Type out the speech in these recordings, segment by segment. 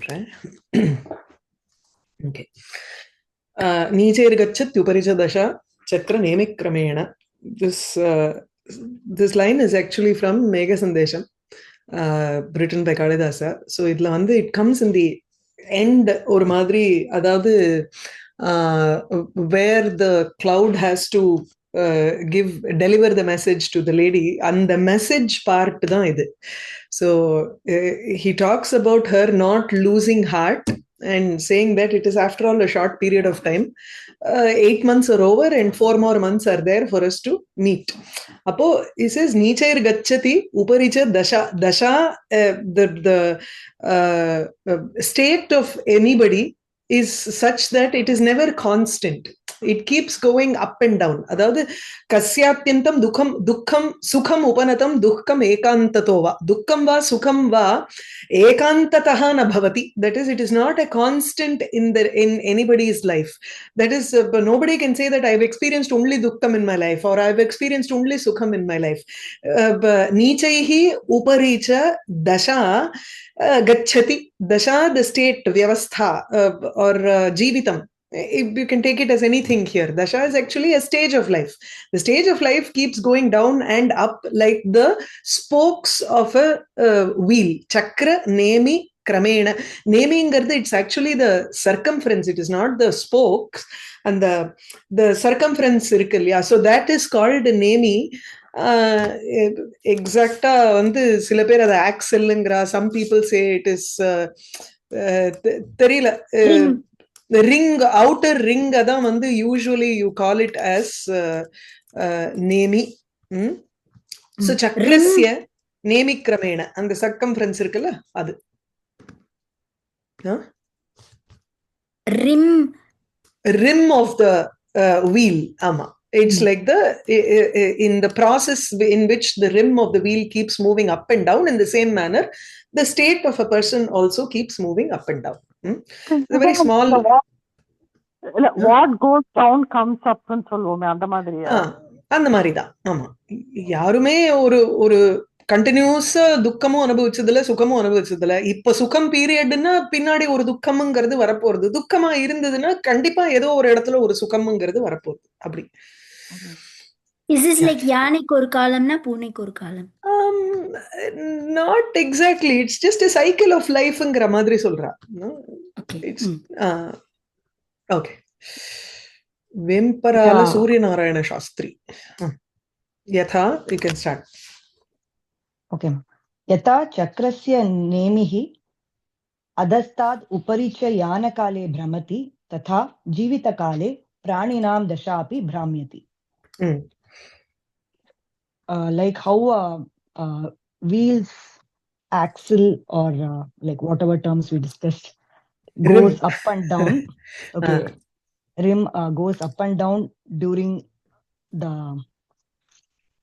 பண்றேன். Okay. Nichairgachat uparicha dasha chakra nemikramena. This line is actually from Megha Sandesham, written by Kalidasa. So it comes in the end or madri, adavadhu where the cloud has to deliver the message to the lady, and the message part da idu. So he talks about her not losing heart and saying that it is after all a short period of time. 8 months are over and 4 more months are there for us to meet. Apo he says nichair gacchati uparicha dasha. The state of anybody is such that it is never constant. It keeps going up and down. Adavadhu kasyapyantam dukham sukham upanatam dukham ekantato va. Dukham va sukham va ekantataha na bhavati. That is, it is not a constant in anybody's life. That is, nobody can say that I have experienced only dukham in my life, or I have experienced only sukham in my life. Nichaihi uparicha dasha gacchati. Dasha, the state, vyavastha, or jeevitam. You can take it as anything here. Dasha is actually a stage of life. The stage of life keeps going down and up like the spokes of a wheel. Chakra nemi kramena. Naming, it's actually the circumference. It is not the spokes. And the circumference circle. Yeah. So that is called nemi. Exacta வந்து சில பேர் அதை ஆக்சல்ங்கறா. Some people say it is தெரியல, the ring, outer ring, அதான் வந்து usually you call it as nemi. So chakrasya nemi kramena, and the circumference இருக்குல்ல அது rim of the wheel. ஆமா, it's like the in the process in which the rim of the wheel keeps moving up and down, in the same manner the state of a person also keeps moving up and down. It's a very small, what goes down comes up ன்னு சொல்லுவோமே, அந்த மாதிரியா? அந்த மாதிரிதான். ஆமா, யாருமே ஒரு கண்டினியூஸா துக்கமும் அனுபவிச்சதுல சுகமும் அனுபவிச்சதுல. இப்ப சுகம் பீரியட்னா பின்னாடி ஒரு துக்கம்ங்கிறது வரப்போறது. துக்கமா இருந்ததுன்னா கண்டிப்பா ஏதோ ஒரு இடத்துல ஒரு சுகம்ங்கிறது வரப்போகுது. அப்படி. Is this like யானைக்கு ஒரு காலம்னா பூனைக்கு ஒரு காலம்? Not exactly. It's just a cycle of lifeங்கிற மாதிரி சொல்றா. It's okay. வெம்பரால சூரியநாராயண சாஸ்திரி. யதா, you can start. Okay. यथा चक्रस्य नेमिः अधस्ताद् उपरि च यानकाले भ्रमति, तथा जीवितकाले प्राणिनां दशा अपि भ्राम्यति. Like how wheels, axle, or like whatever terms we discussed, goes up and down. Okay. Rim goes up and down during the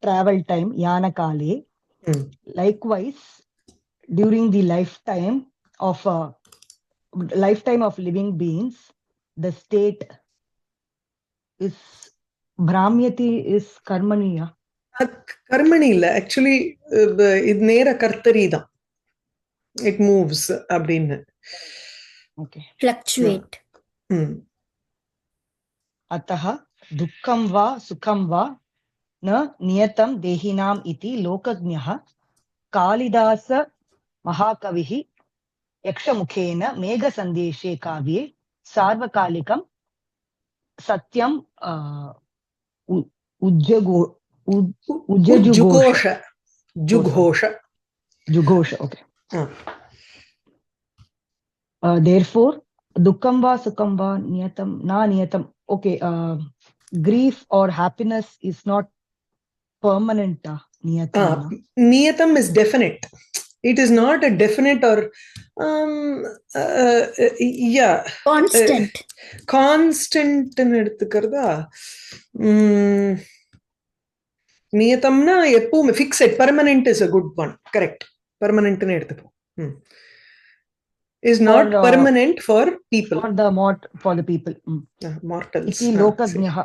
travel time, yanakale. Likewise, during the lifetime of living beings, the state is Brahmyati is karmaniya. Karmani illa, actually இது நேர கர்த்தரி தான். It moves அப்படின்னு. Okay. Fluctuate. अतः दुःखं वा सुखं वा न नियतं देहिनाम् इति लोकज्ञः कालिदास महाकविः यक्षमुखेन मेघसन्देशे काव्ये सार्वकालिकं सत्यं जुघोष. Okay. Therefore, dukkam va sukham va niyatam na niyatam. Okay. Grief or happiness is not permanent. Niyatam is definite. It is not a definite or constant ன்னு எடுத்துக்கிறதா. நியதம்னா எப்பவுமே fixed. Permanent is a good one. Correct. Permanent ன்னு எடுத்துப்போம். Is not permanent for people. For the people. Mortals. Iti lokajnah.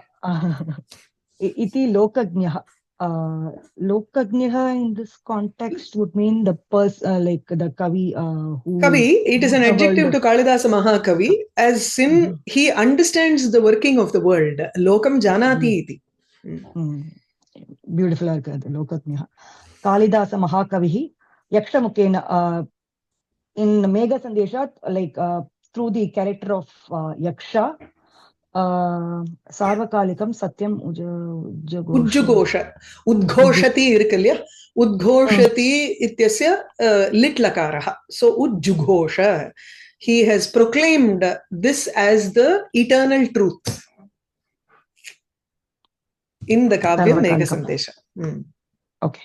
Iti lokajnah. Lokagniha in this context would mean the person, like the Kavi who. Kavi, it is an adjective to Kalidasa Mahakavi, as in he understands the working of the world. Lokam janati iti. Beautiful Lokagniha. Kalidasa Mahakavihi Yakshamukena in Megha Sandesha, like through the character of Yaksha, Sarvakalikam Satyam Ujjugosha. Udghoshati irkalya. Udghoshati ityasya lit lakaraha. So Ujjugosha. He has proclaimed this as the eternal truth in the Kavyam Megha Sandesha. Okay.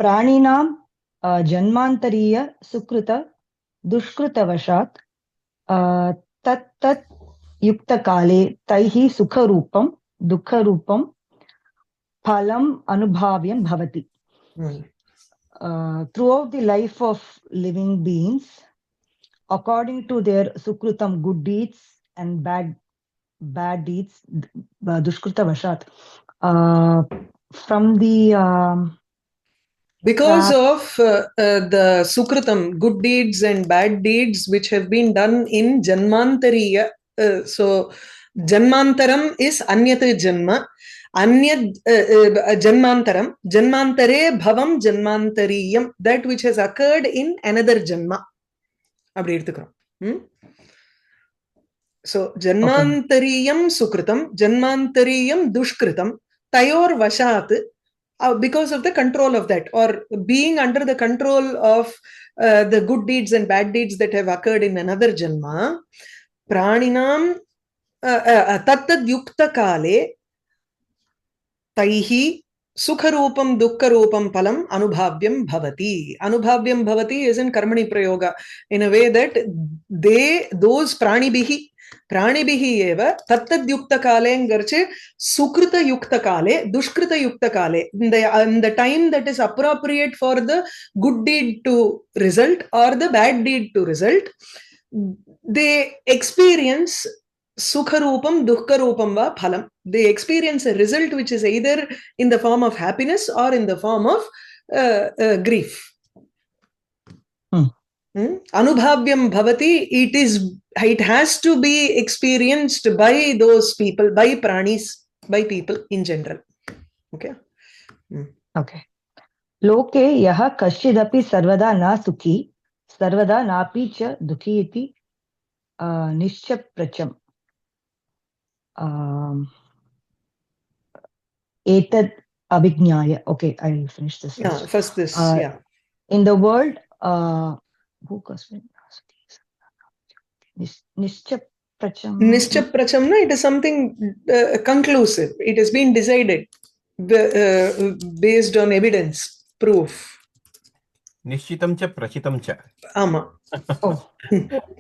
Praninam Janmantariya Sukrita Dushkritavashat Tat Yukta Kale Taihi Sukharupam Dukharupam Phalam Anubhavyam Bhavati. Throughout the life of living beings, according to their Sukritam, good deeds and bad deeds, Dushkrita Vashat, from the because of the Sukritam, good deeds and bad deeds which have been done in Janmantariya. So Janmantaram is Anyat Janma. Anyad Janmantaram. Janmantare Bhavam Janmantariyam. That which has occurred in another Janma. So Janmantariyam Sukritam, Janmantariyam Dushkritam, Tayor Vashat. Because of the control of that, or being under the control of the good deeds and bad deeds that have occurred in another Janma, Praninam Tattad Yukta Kale Taihi Sukharupam Dukkarupam Palam Anubhavyam Bhavati. Anubhavyam Bhavati is in Karmani Prayoga in a way that those Pranibihi eva tattad yukta kale engarche sukrita yukta kale, dushkrita yukta kale. In the time that is appropriate for the good deed to result or the bad deed to result, they experience sukharupam, dukkharupam va phalam. They experience a result which is either in the form of happiness or in the form of grief. Anubhavyam bhavati, it has to be experienced by those people, by pranis, by people in general. Okay. Okay. Loke yaha kashidapi sarvada na sukhi, sarvada napi cha dukhi iti nishchapracham. Etad abhignaya. Okay, I'll finish this first. Yeah, first this, yeah. In the world, Nishchapracham. Nishchapracham, it is something conclusive. It has been decided based on evidence, proof. Nishitam cha prachitam cha. Ama. Oh.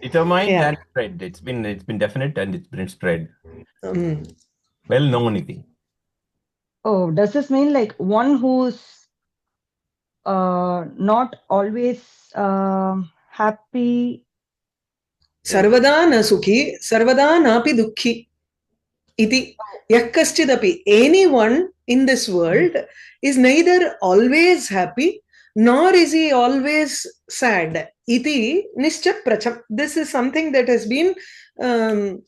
Determined and spread. It's been definite and it's been spread. Well known iti. Oh, does this mean like one who's not always happy? Sarvada na sukhi, sarvada napi dukhi. Iti yakkaschidapi. Anyone in this world is neither always happy nor is he always sad. Iti nishchapracham. This is something that has been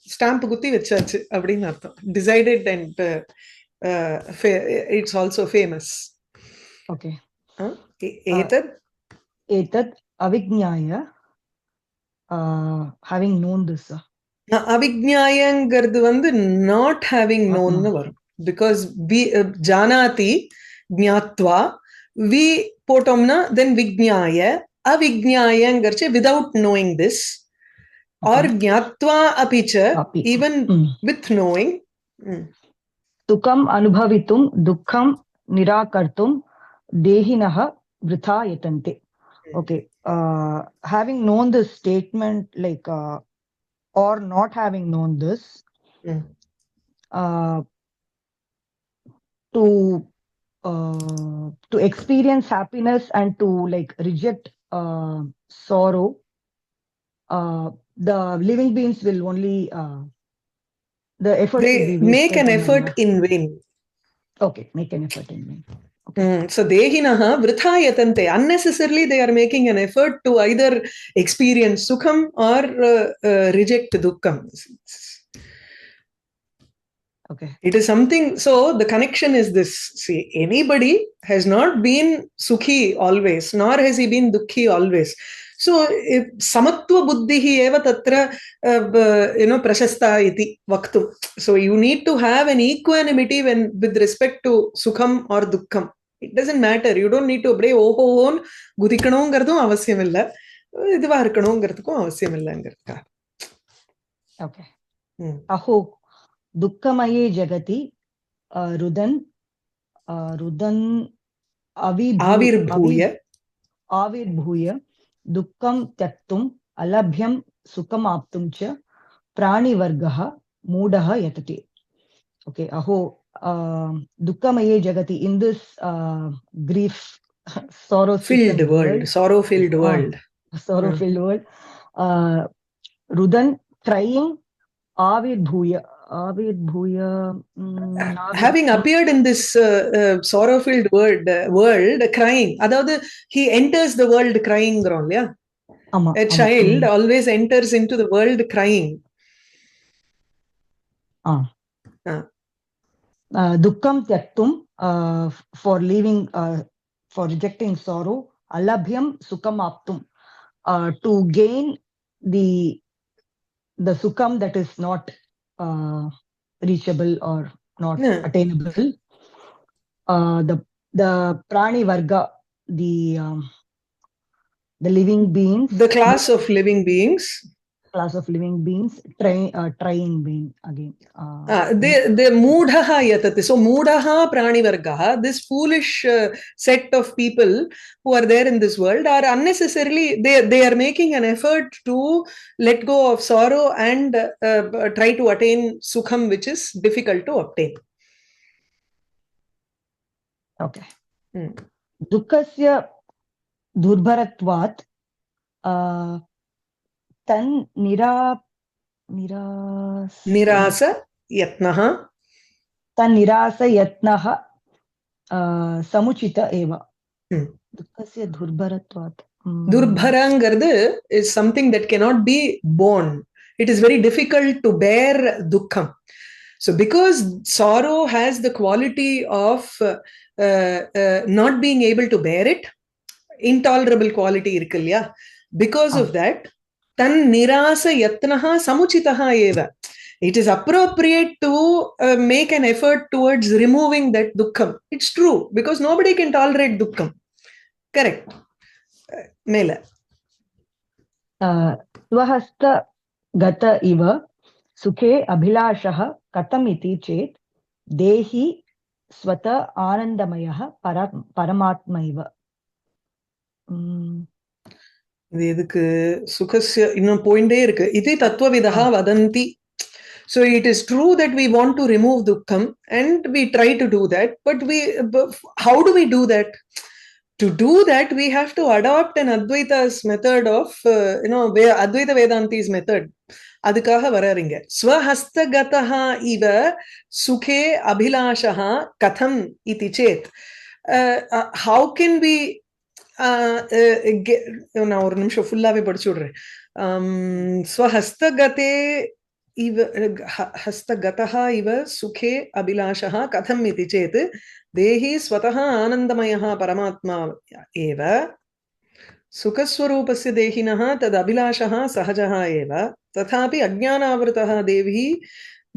stamp gutti vechachu appdinu artham. Decided and it's also famous. Okay. Etad avijnaya, having known this. Avijnayangardu vandu not having known varum, because we janati jnatva, we potomna then vijnaya, avijnayangarche without knowing this, or jnatva apicha, even with knowing. Tukam anubhavitum dukham nirakartum dehinaha vritha yatante. Okay. Having known this statement, like or not having known this, to experience happiness and to like reject sorrow, the living beings will only the effort they will be make an effort in vain. Okay, make an effort in me. So dehinaha vritha yatante. Unnecessarily they are making an effort to either experience sukham or reject dukkham. Okay. It is something, so the connection is this. See, anybody has not been sukhi always, nor has he been dukhi always. So, samatva buddhihi eva tatra, prashasta iti vaktum. So, you need to have an equanimity with respect to sukham or dukkham. It doesn't matter. You don't need to abde oho gudikkanongiradhum avashyamilla. Iduva irukkanongiradhukkum avashyamilla. Okay. Aho dukkamaye jagati rudan avirbhuya dukkam tyaktum alabhyam sukam aptum cha pranivargaha mudaha yatati. Okay, aho dukkamaye jagati, in this grief, sorrow-filled world, sorrow-filled world, rudan, crying, avirbhuya, having appeared in this sorrow-filled world, crying. Adavadhu, he enters the world crying, yeah? A child always enters into the world crying. Dukkam tyaktum, for leaving, for rejecting sorrow, alabhyam sukam aptum, to gain the sukam that is not reachable or not attainable. The prani varga, the living beings, the class of living beings, trying being again. The moodhaha yatati. So moodhaha pranivargaha, this foolish set of people who are there in this world are unnecessarily, they are making an effort to let go of sorrow and try to attain sukham, which is difficult to obtain. Okay. Dukkasya durbharatvat tan nirasa yatnaha samuchita eva. Dukkasya durbharatvat. Durbharangardu is something that cannot be borne. It is very difficult to bear dukkham. So because sorrow has the quality of not being able to bear it, intolerable quality irukilya, because of that, tan nirasa yatnaha samuchitaha eva. It is appropriate to make an effort towards removing that dukkham. It's true, because nobody can tolerate dukkham. Correct. Mela. Swahasta gata iva sukhe abhilashaha katam iti chet dehi swata anandamayaha paramatma iva. இதுக்கு சுகஸ்ய இன்னும் போயிண்டே இருக்கு. இது தத்துவவிதா வதந்தி. So it is true that we want to remove dukkham and we try to do that, but how do we do that? To do that, we have to adopt an Advaita's method of, Advaita Vedanti's method. Adhikaha vararinga. Swahastagataha iva sukhe abhilashaha katham iti chet. How can we நான் ஒரு நிமிஷம் ஃபுல்லாவே படிச்சு விடுறேன். ஸ்வஹஸ்தகதே இவ ஹஸ்தகதஹ இவ சுகே அபிலாஷஹ கதம் இதி சேத் தேஹி ஸ்வதஹ ஆனந்தமயஹ பரமாத்மா ஏவ சுகஸ்வரூபஸ்ய தேஹினஹ தத் அபிலாஷஹ சஹஜஹ ஏவ ததாபி அஜ்ஞானாவிருதஹ தேவி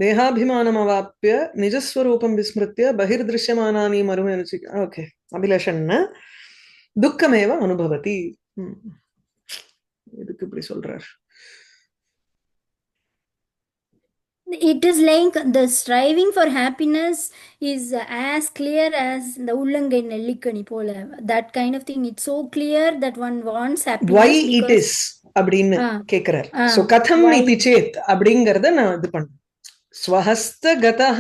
தேகாபிமானமவாப்ய நிஜஸ்வரூபம் விஸ்மிருத்ய பகிர்தృశ్యமானானி மருமனுச்சி. ஓகே, அபிலாஷன்னா துக்கமேவ அனுபவதி. எதுக்கு இப்படி சொல்றார்? It is like the striving for happiness is as clear as the ullangai nellikani pola. That kind of thing. It's so clear that one wants happiness. Why it is அப்படின்னு கேக்குறார். So கதம் இதி சேத் அப்படிங்கறத நான் இது பண்ணேன். ஸ்வஹஸ்தகதஹ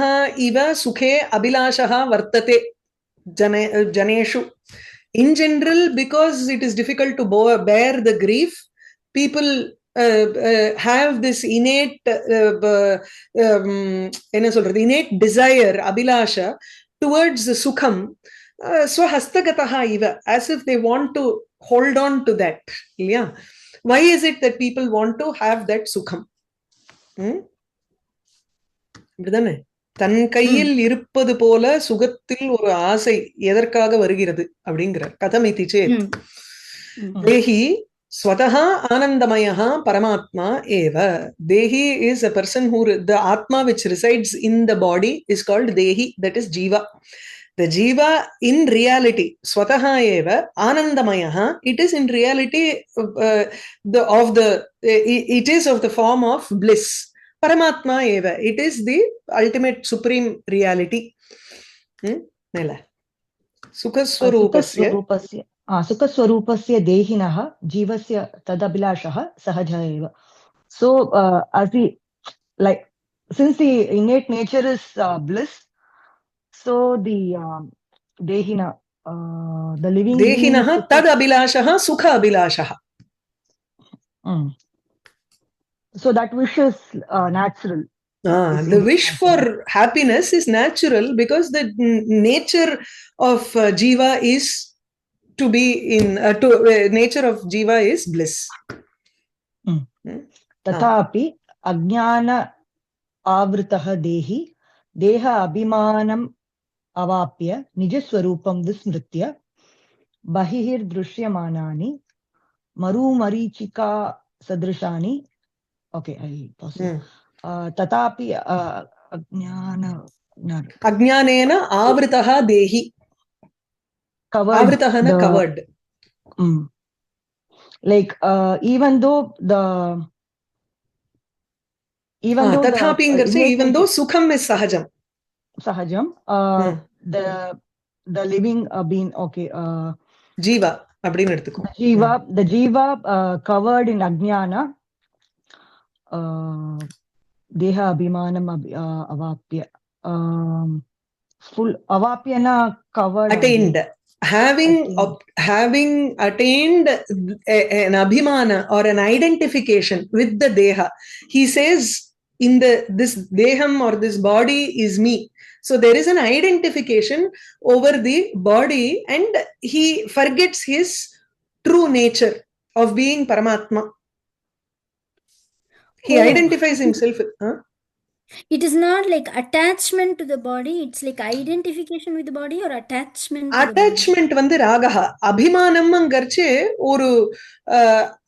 இவ சுகே அபிலாஷஹ வர்த்ததே ஜனேஷு. In general, because it is difficult to bear the grief, people have this innate innate desire, abhilasha, towards sukham, swahastagataha iva, as if they want to hold on to that. Yeah. Why is it that people want to have that sukham? தன் கையில் இருப்பது போல சுகத்தில் ஒரு ஆசை எதற்காக வருகிறது அப்படிங்கிறார். கதமிதி சேத் தேஹி ஸ்வதஹா ஆனந்தமயஹ பரமாத்மா ஏவ. தேஹி is a person who, the atma which resides in the body is called dehi, that is jiva. The jiva in reality, swataha eva anandamayaha, it is in reality it is of the form of bliss. Paramatma eva, it is the ultimate supreme reality. Sukhaswarupasya dehinah jivasya tadabhilashah sahaja eva. So as the, like, since the innate nature is bliss, so the dehina, the living dehinah tad abhilashah sukha abhilashah. So that wish is natural. The wish for happiness is natural because the nature of jiva is to be in nature of jiva is bliss. Tathapi ajnana avritah dehi deha abhimanam avapya nijaswarupam vismritya bahihir drushyamanani marumarichika sadrishani. Okay, I'll pause. Tatapi ajnanena avritaha dehi. Avritahana covered. Like even though tathapi even though sukham is sahajam, the living being, okay, jiva அப்படினு எடுத்துக்கோ. The jiva covered in ajnana, deha abhimanam avapya, full avapya na covered, attained, having attained an abhimana or an identification with the deha. He says in this deham or this body is me. So there is an identification over the body and he forgets his true nature of being Paramatma. He identifies himself with, It is not like attachment to the body, it's like identification with the body or attachment to attachment வந்து ராகஹா. அபிமானம்ங்கறச்சே ஒரு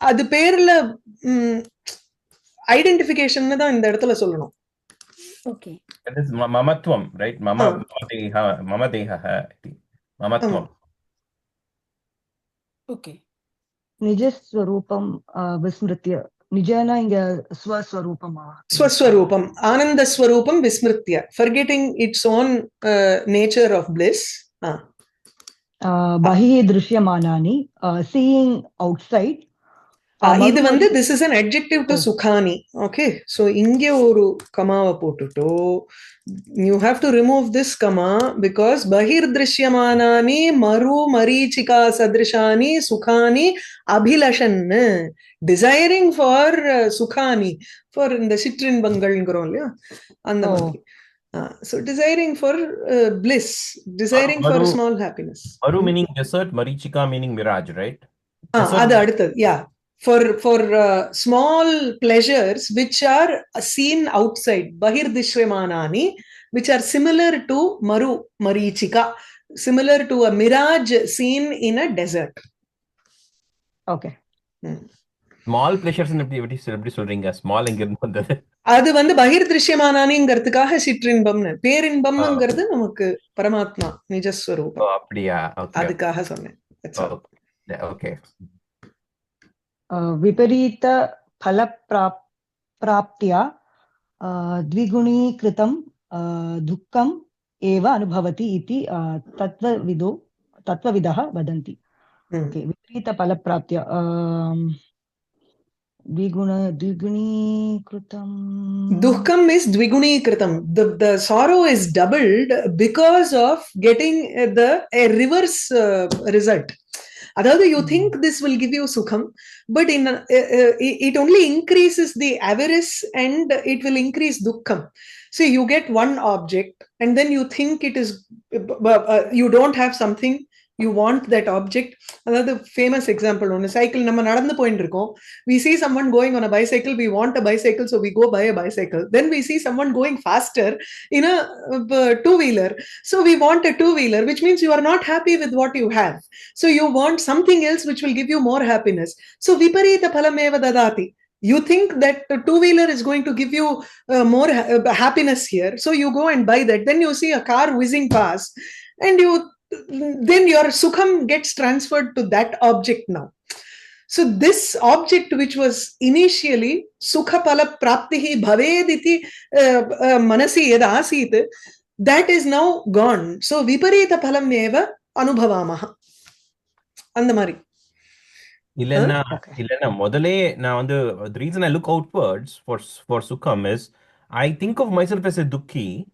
அது பேர்ல identification தான் இந்த இடத்துல சொல்லணும். Okay. That is mamatvam, right? Mama deha mamatvam. Okay. Nijaswarupam vismritya. Nijana inga swaswarupama. Swaswarupam, ananda swarupam vismritya, forgetting its own nature of bliss. Bahihi drushyamanani, seeing outside. இது வந்து this is an adjective to sukhani. Okay, so இங்க ஒரு கமாவை போட்டுட்டோ, you have to remove this comma because bahir drisyamanani maru marichika sadrishani sukhani abhilashan, desiring for sukhani, for இந்த சிற்றின்பங்கள்ங்கறோம் இல்லையா அந்த மாதிரி. So desiring for bliss, desiring for small happiness. Maru meaning desert, marichika meaning mirage, right? அது அடுத்தது. Yeah, for small pleasures which are seen outside, bahir dishyamanani, which are similar to maru marichika, similar to a mirage seen in a desert. Okay. Small pleasures எப்படி சொல்றீங்க? Small எங்க இருந்து வந்தது? அது வந்து பகிர் திருஷ்யமானானிங்கிறதுக்காக சிற்றின்பம்னு, பேரின்பம்ங்கிறது நமக்கு பரமாத்மா நிஜஸ்வரூபம். அப்படியா? அதுக்காக சொன்னேன். Okay. Viparita phala praptya dvigunikritam dukkam eva anubhavati iti tattvavidah vadanti. Okay, viparita phala praptya dvigunikritam. Dukkam is dvigunikritam. The sorrow is doubled because of getting a reverse result. அதாவது you think this will give you sukham, but it only increases the avarice and it will increase dukkam. See, you get one object and then you think it is, you don't have something, you want that object. Another famous example on a cycle, we see someone going on a bicycle, we want a bicycle, so we go buy a bicycle. Then we see someone going faster in a two-wheeler, so we want a two-wheeler, which means you are not happy with what you have. So you want something else which will give you more happiness. So viparita phalameva dadati. You think that the two-wheeler is going to give you more happiness here, so you go and buy that. Then you see a car whizzing past, and then your sukham gets transferred to that object now. So this object, which was initially sukha pala praptihi bhavediti manasi yad asit, that is now gone. So viparita phalam eva anubhavamaha. Andamari. Ilana, modale now the reason I look outwards for sukham is I think of myself as a dukkhi,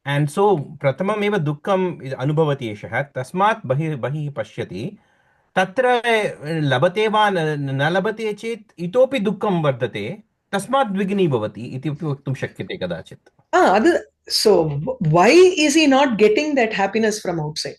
and so pratamam eva dukkham is anubhavati eshah tasmat bahi pashyati tatra labate va na labate chet itopi dukkham vardate tasmat dvigni bhavati iti vaktum shakyate kadachit. So why is he not getting that happiness from outside?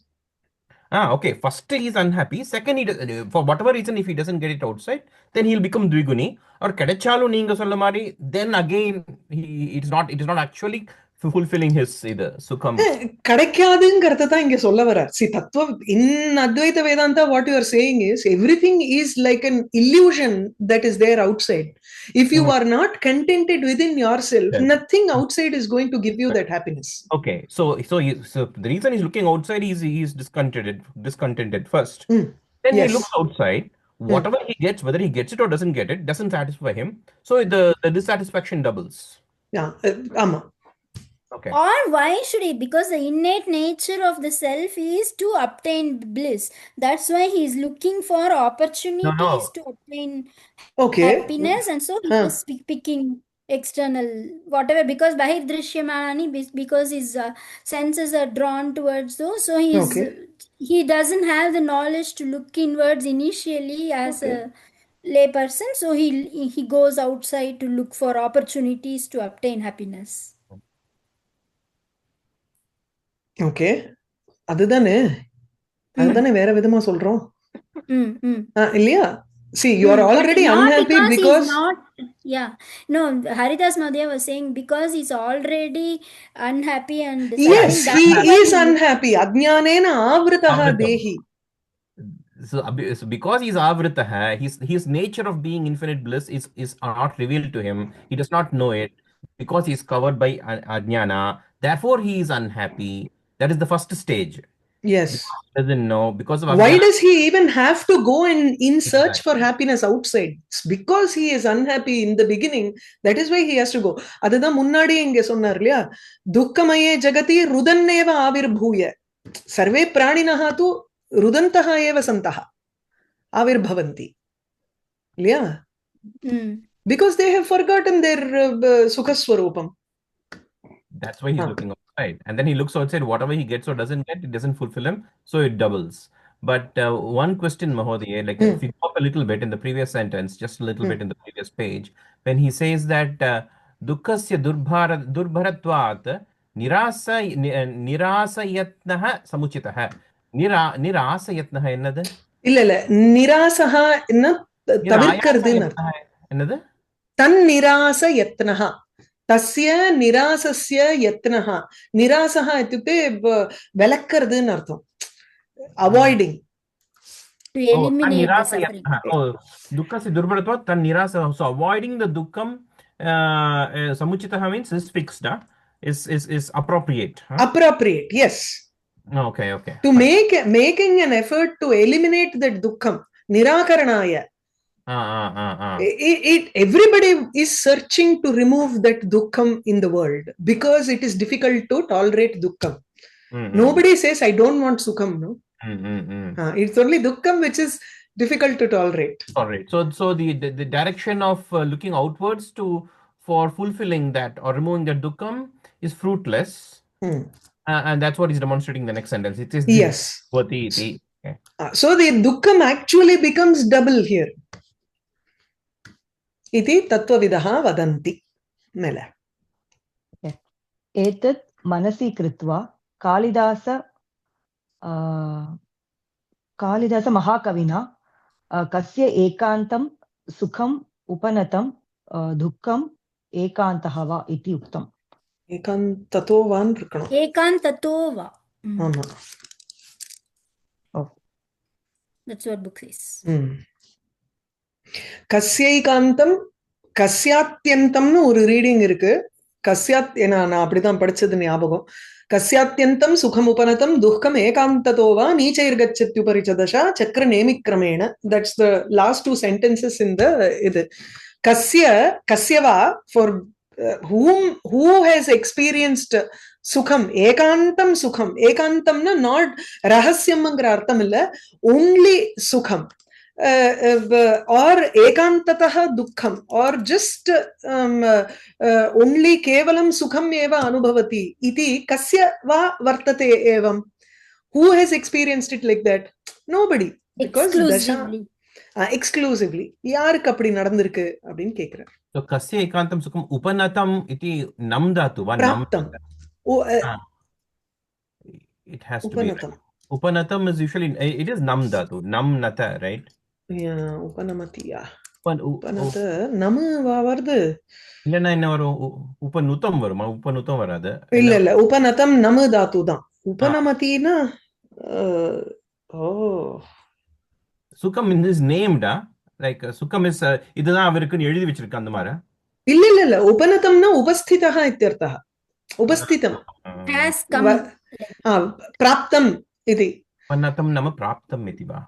Okay. First, he's unhappy. Second, for whatever reason, if he doesn't get it outside, then he'll become dviguni. Or kedachalu neenga sollamari. Then again, it is not actually fulfilling his sukham. Kadakkyadungaratha inge solla varar. See, tattva in Advaita Vedanta, what you are saying is everything is like an illusion that is there outside. If you are not contented within yourself, nothing outside is going to give you that happiness. Okay, so the reason he's looking outside is he's discontented first. Then he looks outside. Whatever he gets, whether he gets it or doesn't get it, doesn't satisfy him. So the dissatisfaction doubles. Yeah, okay. Or why should he? Because the innate nature of the self is to obtain bliss. That's why he is looking for opportunities to obtain happiness, and so he is picking external whatever, because bahir drishyamani, because his senses are drawn towards those, so he doesn't have the knowledge to look inwards initially as a lay person, so he goes outside to look for opportunities to obtain happiness. Okay, அதுதானே வேற விதமா சொல்றோம் இல்லையா? See, you are already unhappy because Haridas Madhya was saying because he's already unhappy and yes, he is unhappy. Ajnanena avritaha dehi. So because he's avritaha, his nature of being infinite bliss is not revealed to him. He does not know it because he's covered by ajnana. Therefore, he is unhappy. That is the first stage. Yes. He doesn't know because of why does he even have to go in search for happiness outside? It's because he is unhappy in the beginning. That is why he has to go. Adada munnadi inge sonnar illaya, dukkamaye jagati rudanneva avirbhuya sarve praninaha tu rudantaha eva santaha avirbhavanti. Yeah. Because they have forgotten their sukha swarupam. That's why he's looking outside. And then he looks outside, whatever he gets or doesn't get, it doesn't fulfill him. So it doubles. But one question, Mahodaya, like if you go up a little bit in the previous sentence, just a little bit in the previous page, when he says that dukkasya durbharatvat nirasayatnaha samuchitaha. Nirasayatnaha ennadu? Illa, nirasaha enna tavirkkardhu ennadu? Tan nirasayatnaha. Tasya nirasasya yatnaha. Nirasaha ityukte velakkardu artham. Avoiding. To eliminate the suffering. Dukkasya durbharatvat tan nirasa. So avoiding the dukkham samuchitaha means is fixed, is appropriate. Appropriate, yes. Okay. To making an effort to eliminate that dukkham. Nirakaranaya. Everybody is searching to remove that dukkham in the world because it is difficult to tolerate dukkham. Nobody says I don't want sukham, no. It's only dukkham which is difficult to tolerate. All right. So the direction of looking outwards for fulfilling that or removing that dukkham is fruitless, and that's what he's demonstrating in the next sentence. It is yes. Okay. So the dukkham actually becomes double here. Iti tattvavidaha vadanti. Mela. एतत् मनसि कृत्वा कालिदास महाकविना कस्य एकान्तं सुखम् उपनतं दुःखम् एकान्तः वा इति उक्तम्. ஏகாந்ததோ வான்னு இருக்கணும். ஏகாந்ததோ வா. ஆமா. That's what book says. கஸ்யைகாந்தம் கஸ்யாத்யந்தம்னு ஒரு ரீடிங் இருக்கு. நான் அப்படிதான் படிச்சது ஞாபகம். கஸ்யாத்யந்தம் சுகம் உபனதம் துக்கம் ஏகாந்ததோவா நீச்சைர்கச்சத்யுபரிச்சதசா சக்கர நேமிக்ரமேண. That's the last 2 sentences in the இது. கஸ்யவா ஃபார் who has experienced சுகம், ஏகாந்தம் சுகம். ஏகாந்தம்னா நாட் ரகசியம்ங்கிற அர்த்தம் இல்ல, only சுகம். or ekantataha dukham, or just only kevalam sukham eva anubhavati iti kasya va vartate evam. Who has experienced it like that? Nobody. Because exclusively யாருக்கு அப்படி நடந்திருக்கு அப்படின்னு கேக்குறார். So kasya ekantam sukham upanatam iti nam dhatu va nam. It has to be upanatam is usually it is nam dhatu, nam nata, right? உபநமதியா உபநத நம வருது இல்லன்னா என்ன வரும்? உபநுதம் வருமா? உபநுதம் வராது. இல்ல உபநதம் நம தாத்து தான். உபநமதினா சுகம் is named, like சுகம் is இதுதான் அவருக்கு எழுதி வச்சிருக்கு அந்த மாதிரி. இல்ல உபநதம்னா உபஸ்திதः இत्यर्थः. உபஸ்திதம் has come प्राप्तम् इति. उपनतं नाम प्राप्तम् इति वा?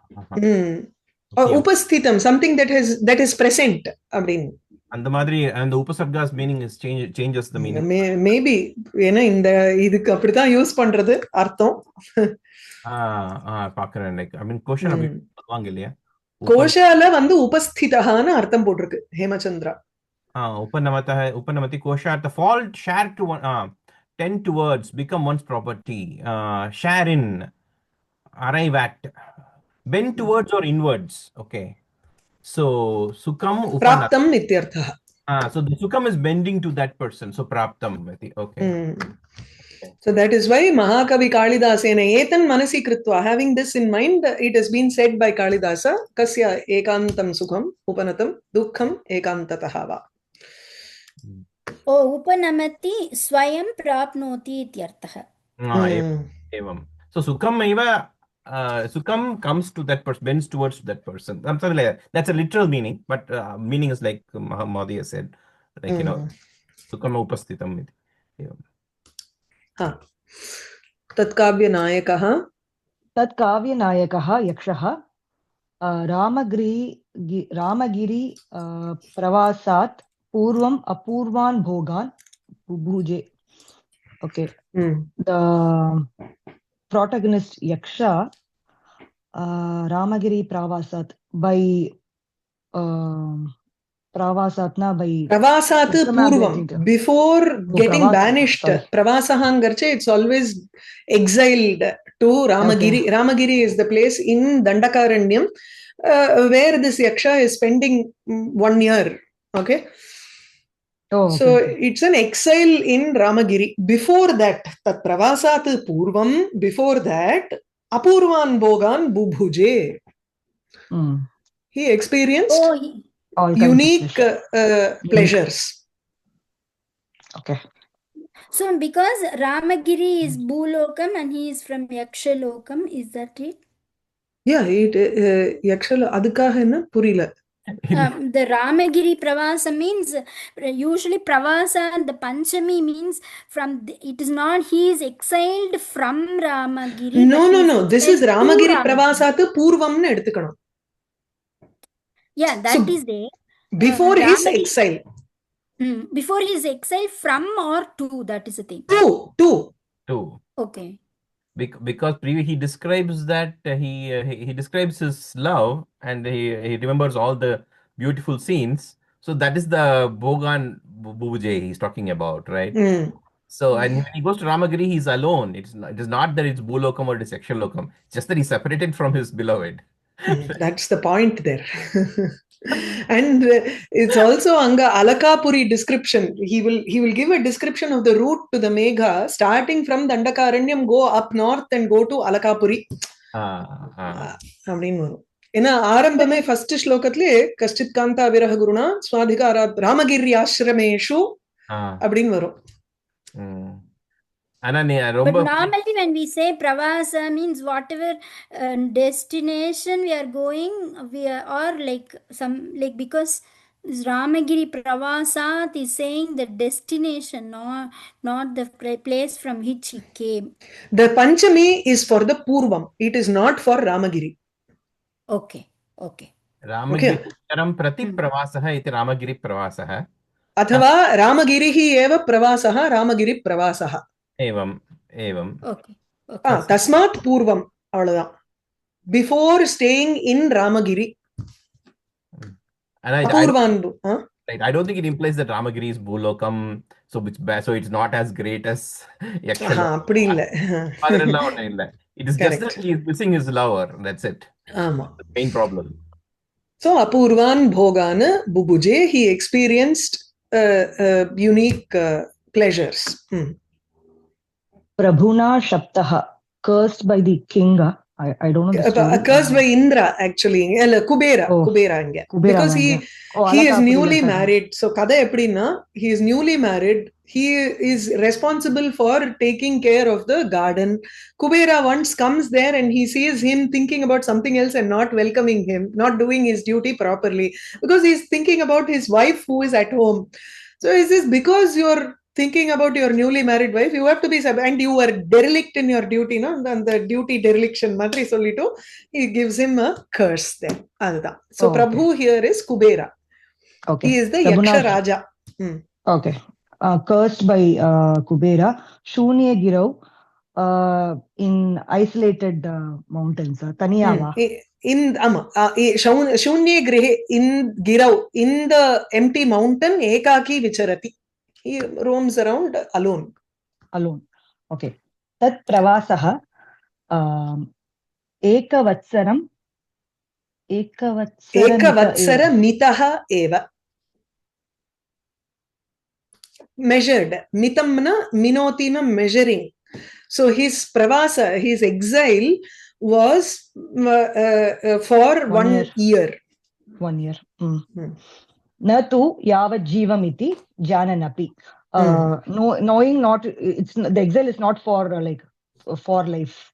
உபஸ்திதம், something that is present அப்படின்னு. அந்த மாதிரி அந்த உபசர்காஸ் meaning is changes the meaning. Maybe ஏன்னா இந்த இதுக்கு அப்படிதான் யூஸ் பண்றது அர்த்தம். பாக்குறேன். லைக் ஐ மீன் கோஷன் அப்படி சொல்வாங்க இல்லையா? கோஷால வந்து உபஸ்திதஹான்னு அர்த்தம் போட்டிருக்கு Hemachandra. உபநமதி கோஷார்த்த fall share to one, tend towards, become one's property, share in, arrive at, bend towards or inwards. Okay, so sukham praptam ityarthah. So the sukham is bending to that person, so praptam. Okay. So that is why Mahakavi Kalidasena etan manasi kritva, having this in mind, it has been said by Kalidasa, kasya ekantam sukham upanatam dukkham ekantatah va. Upanamati swayam prapnoti ityarthah. Evam. So sukham eva sukham comes to that person, bends towards that person. I'm sorry, like that's a literal meaning, but meaning is like Mahodaya said, like you know, sukham upasthitam iti. तत्काव्यनायकः यक्षः Ramgiri प्रवासात् पूर्वम् अपूर्वान् भोगान् बुभुजे. Okay. The protagonist Yaksha Ramagiri Pravasat by Pravasatna by Pravasat Purvam, before getting banished. Pravasahangarche, it's always exiled to Ramagiri. Okay. Ramagiri is the place in Dandakaranyam where this Yaksha is spending 1 year. Okay. So it's an exile in Ramagiri. Before that, tat pravasat purvam, before that, apurvan bhogan bubhuje. He experienced unique pleasures. Okay. So because Ramagiri is Bhulokam and he is from Yakshalokam, is that it? Yeah, it Yakshalo adukkaga enna purila. The Ramagiri Pravasa means usually Pravasa, the Panchami means from it is not he is exiled from Ramagiri. No. This is Ramagiri Pravasat Purvam nu eduthukanum. Yeah, that is there. Before his exile. Before his exile from or to, that is the thing. Two. Okay. Because he describes that he describes his love and he remembers all the beautiful scenes. So that is the Bhogan Bubuje he's talking about, right? So and when he goes to Ramagiri, he's alone. It is not that it's Bhulokam or it is Yakshalokam. It's just that he's separated from his beloved. That's the point there. And it's also anga Alakapuri description. He will give a description of the route to the Megha, starting from Dandakaranyam, go up north and go to Alakapuri. அப்படின்னு வரும். ஏன்னா ஆரம்பமே first ஸ்லோகத்திலே கஷ்டித் காந்தா விரக குருணா ஸ்வாதிகாரா ராமகிரி ஆசிரமேஷு அப்படின்னு வரும். But normally when we say pravasa means whatever destination we are going, we are, or like some, like, because this Ramagiri Pravasat is saying the destination, not the place from which he came. The Panchami is for the Purvam. It is not for Ramagiri. Okay. Ramagiri Uttaram Prati Pravasah iti Ramagiri Pravasah. अथवा रामगिरिः एव प्रवासः रामगिरि प्रवासः. एवं. Okay. तस्मात् पूर्वम् अवलुदान. Before staying in Ramagiri. I don't think it implies that Ramagiri is Bhulokam, so it's not as great as Yakshala. அப்படி இல்ல. Father-in-law இல்ல. It is just that he is missing his lover. That's it. ஆமா. The main problem. So apurvan bhogan bubuje, he experienced unique pleasures. Prabhuna Shaptaha, cursed by the king. I don't know the story. Cursed by Indra, actually. Kubera. Because he is newly married. So kada eppadina, he is newly married. He is responsible for taking care of the garden. Kubera once comes there and he sees him thinking about something else and not welcoming him, not doing his duty properly, because he is thinking about his wife who is at home. So is this because you're thinking about your newly married wife, you have to be, and you were derelict in your duty, no? And the duty dereliction madri sollitu, he gives him a curse then. So Prabhu here is Kubera. Okay. He is the Yaksha Raja. Okay. Cursed by Kubera, Shunye Girau, in isolated mountains, Taniyava. Shunye Grihe, in Girau, in the empty mountain, Ekaki Vicharati. He roams around alone. Okay. Tat Pravasaha, Ekavatsara Mitaha Eva. Measured. Mitamna, minotina, measuring. So his pravasa, his exile was for 1 year. 1 year. Natu yavad jivamiti jananapi. Knowing not, it's the exile is not for for life.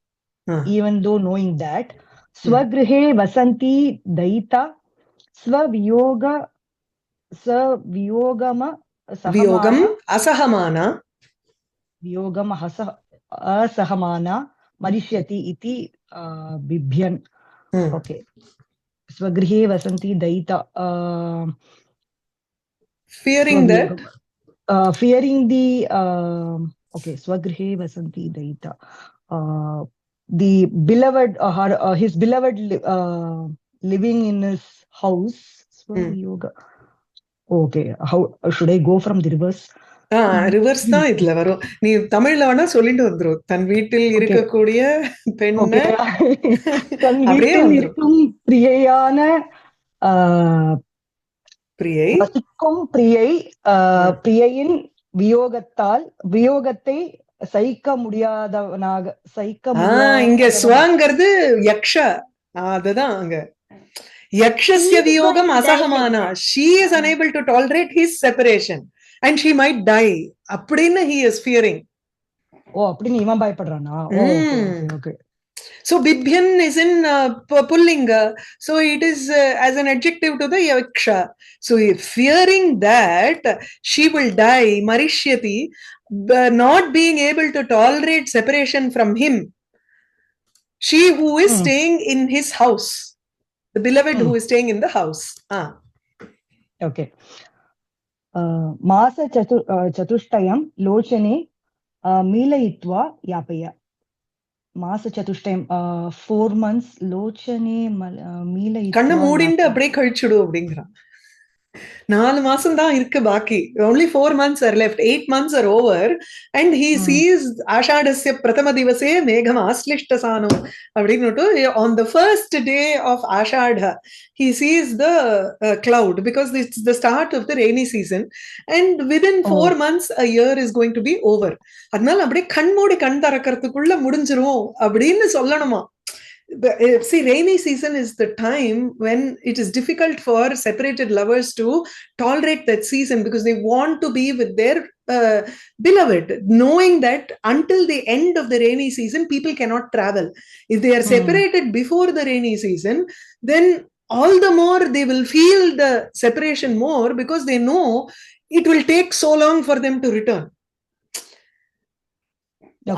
Even though knowing that, swagrihe vasanti daita Viyogam asahamana marishyati iti bibhyan. Okay. Swagrihe vasanti daita. Fearing that. Fearing the okay. Swagrihe vasanti daita. The beloved, his beloved living in his house. Swaviyoga. Okay. How should I go from the reverse? Reverse தான் இதுல வரும். நீ தமிழ்ல வேணா சொல்லிட்டு வந்துரும். தன் வீட்டில் இருக்கக்கூடிய பெண்ணை அப்படியே இருக்கும் பிரியையான பிரியையின் வியோகத்தை சகிக்க முடியாதவனாக இங்க ஸ்வாங்கிறது யக்ஷ. அதுதான் அங்க யக்ஷஸ்ய வியோகம் அசகமானா. She is unable to tolerate his separation and she might die. அப்படின்னு he is fearing. அப்படின்னு இவன் பயப்படுறானா? Okay. So bibhyan is in pullinga, so it is as an adjective to the yaksha. So fearing that she will die, marishyati, not being able to tolerate separation from him, she who is staying in his house, the beloved who is staying in the house. Okay. Masa chatushtayam lochane milayitva yapaya. Masa chatushtayam 4 months lochane milayitva. கண்ண மூடிண்டு அப்படியே கழிச்சுடு அப்படிங்கறான். 4 மாசம் தான் இருக்கு பாக்கி. Only 4 months are left. 8 months are over. And he sees Ashadasya Prathama Divase Megham Aslishtasanam. On the first day of Ashadha, he sees the cloud because it's the start of the rainy season. And within 4 months, a year is going to be over. அதனால அப்படியே கண்மூடி கண் திறக்கிறதுக்குள்ள முடிஞ்சிரும் அப்படின்னு சொல்லணுமா. See, rainy season is the time when it is difficult for separated lovers to tolerate that season because they want to be with their beloved, knowing that until the end of the rainy season, people cannot travel. If they are separated before the rainy season, then all the more they will feel the separation more because they know it will take so long for them to return.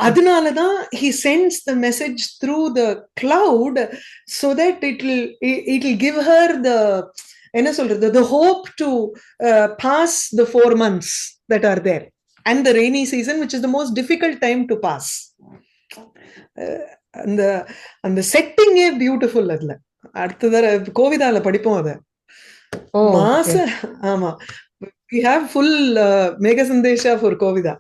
அதனாலதான் he sends the message through the cloud so that it will give her the என்ன சொல்றது, the hope to pass the 4 months that are there and the rainy season, which is the most difficult time to pass. அந்த செட்டிங்கே beautiful. அதுல அடுத்தது கோவிதால படிப்போம் அத. ஆமா, we have full mega sandesha for Kovida.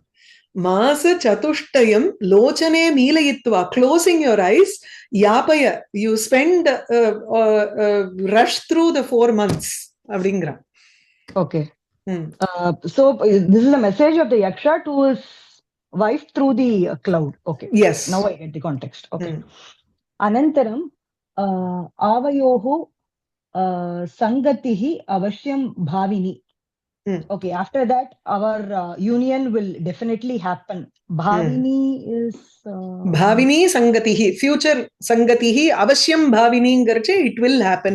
Masa Chatushtayam Lochane Milayitva, closing your eyes, Yapaya, you spend rush through the 4 months. Abdingra. Okay. So this is a message of the Yaksha to his wife through the cloud. Okay. Yes. Now I get the context. Okay. Anantaram Avayoho Sangatihi Avashyam Bhavini. Okay, after that, our union will definitely happen. Bhavini is... Bhavini Sangatihi, future Sangatihi, Avashyam Bhavini, it will happen.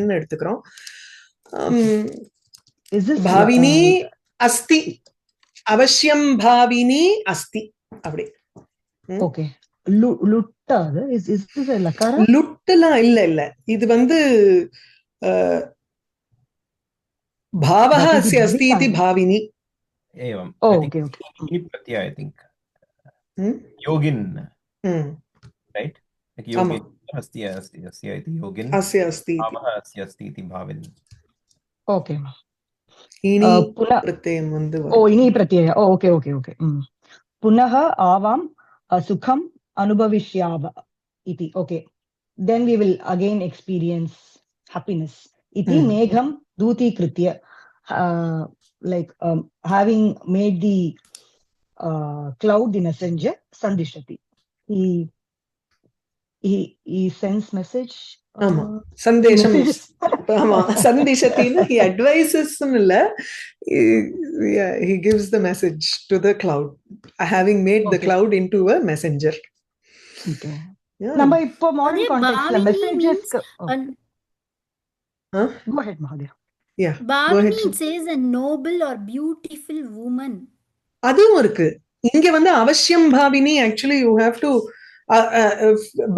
Is this Bhavini Asti, Avashyam Bhavini Asti. Okay. Lutta, is this a lakara? Luttala illa. Idu vandu Bhavaha asya asti iti bhavini. Evam. Okay. Pratyaya, I think. Yogin. Right? Like yogin. Asya iti yogin. Asya asti. Bhavaha asya asti iti bhavin. Okay. Ini pratyayam vandu. Ini pratyaya. Okay. Punaha avam sukham anubhavishyava iti. Okay. Then we will again experience happiness. Iti megham duti kritya. Like having made the cloud the messenger, sandishati. He sends message. Sandesham. Sandishati. He advises. He gives the message to the cloud, having made the cloud into a messenger. Okay. Number for modern context, the messages. Go ahead, Mahadya. Yeah. Bhavini, it says a noble or beautiful woman. அதுவும் இருக்கு. இங்க வந்து அவசியம் பாவினி, actually you have to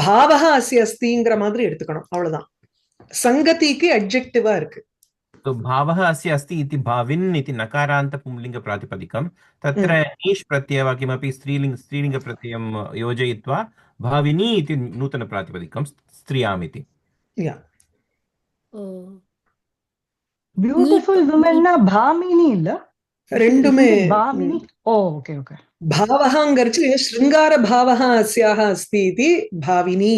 பாவஹ அஸ்ய அஸ்திங்கிற மாதிரி எடுத்துக்கணும். அவ்வளவுதான். சங்கதிக்கு அட்ஜெக்டிவா இருக்கு. So bhavah asya asti iti bhavin iti nakaranta pumlinga pratipadikam tatra nish pratyaya kimapi strilinga pratyayam yojayitva bhavini iti nutana pratipadikam striyam iti. Yeah. Beautiful woman na bhamini illa. ரெண்டுமே bhamini. Okay. பாவஹங்கர்ச்சு ஸ்ருங்கார பாவஹ அஸ்யாஹ அஸ்தி இதி பாவினி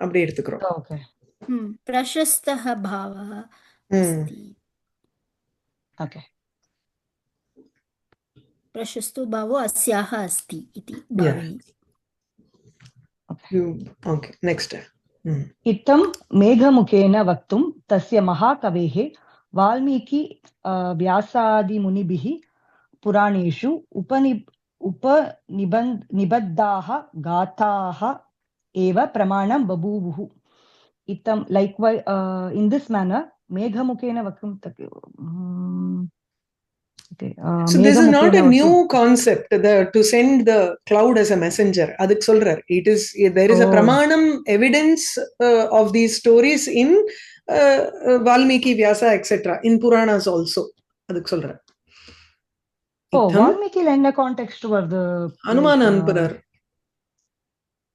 அப்படி எடுத்துக்கிறோம். Okay. பிரசஸ்தஹ பாவஹ அஸ்தி. Okay. பிரசஸ்தோ பாவோ அஸ்யாஹ அஸ்தி இதி பாவினி. Okay. Next. Ittam meghamukena vaktum tasya mahakavehe Valmiki Vyasadi Munibihi Puraneshu Upanibaddaha Gathaha Eva Pramanam Babuvuhu. Itam, likewise, in this manner, Meghamukena Vaktum. Okay. So this is not a new concept, to send the cloud as a messenger. Adik solrar. There is a pramanam evidence of these stories in Valmiki, Vyasa, etc. in Puranas also. Adik solrar. Valmiki la enna context vardu? Anumana anpurar.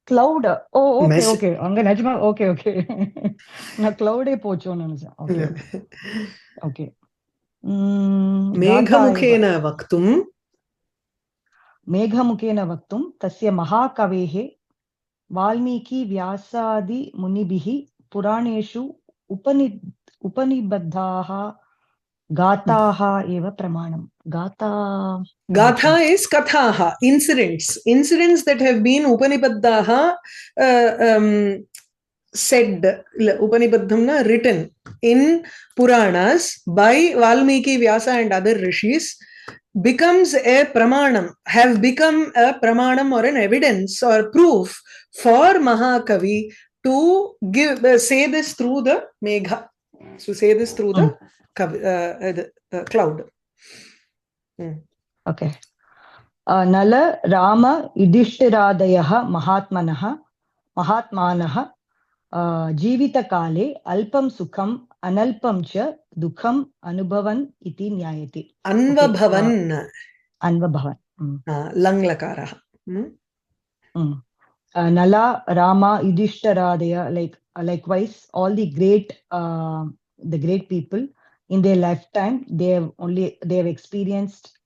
Cloud. Okay. Anga najma. Okay. Na cloud e pochu nanu. Okay. मेघमुखेन वक्तुं तस्य महाकवेः वाल्मीकि व्यासादि मुनिभिः पुराणेषु उपनिबद्धाः गाताः एव प्रमाणम्. Gatha is kathaha, incidents that have been upanibaddaha said, upanibaddhamna written in Puranas by Valmiki, Vyasa and other rishis becomes a pramanam, have become a pramanam or an evidence or proof for Mahakavi to say this through the megha, to say this through the cloud. Okay. Nala Rama Yudhishtiradayah Mahatmanah Jivita Kale Alpam Sukham Analpam Cha Dukham Anubhavan iti Nyayati. Anvabhavan. Anvabhavan. Langlakara. Nala Rama Yudhishtiradaya, likewise all the great people in their lifetime, they have experienced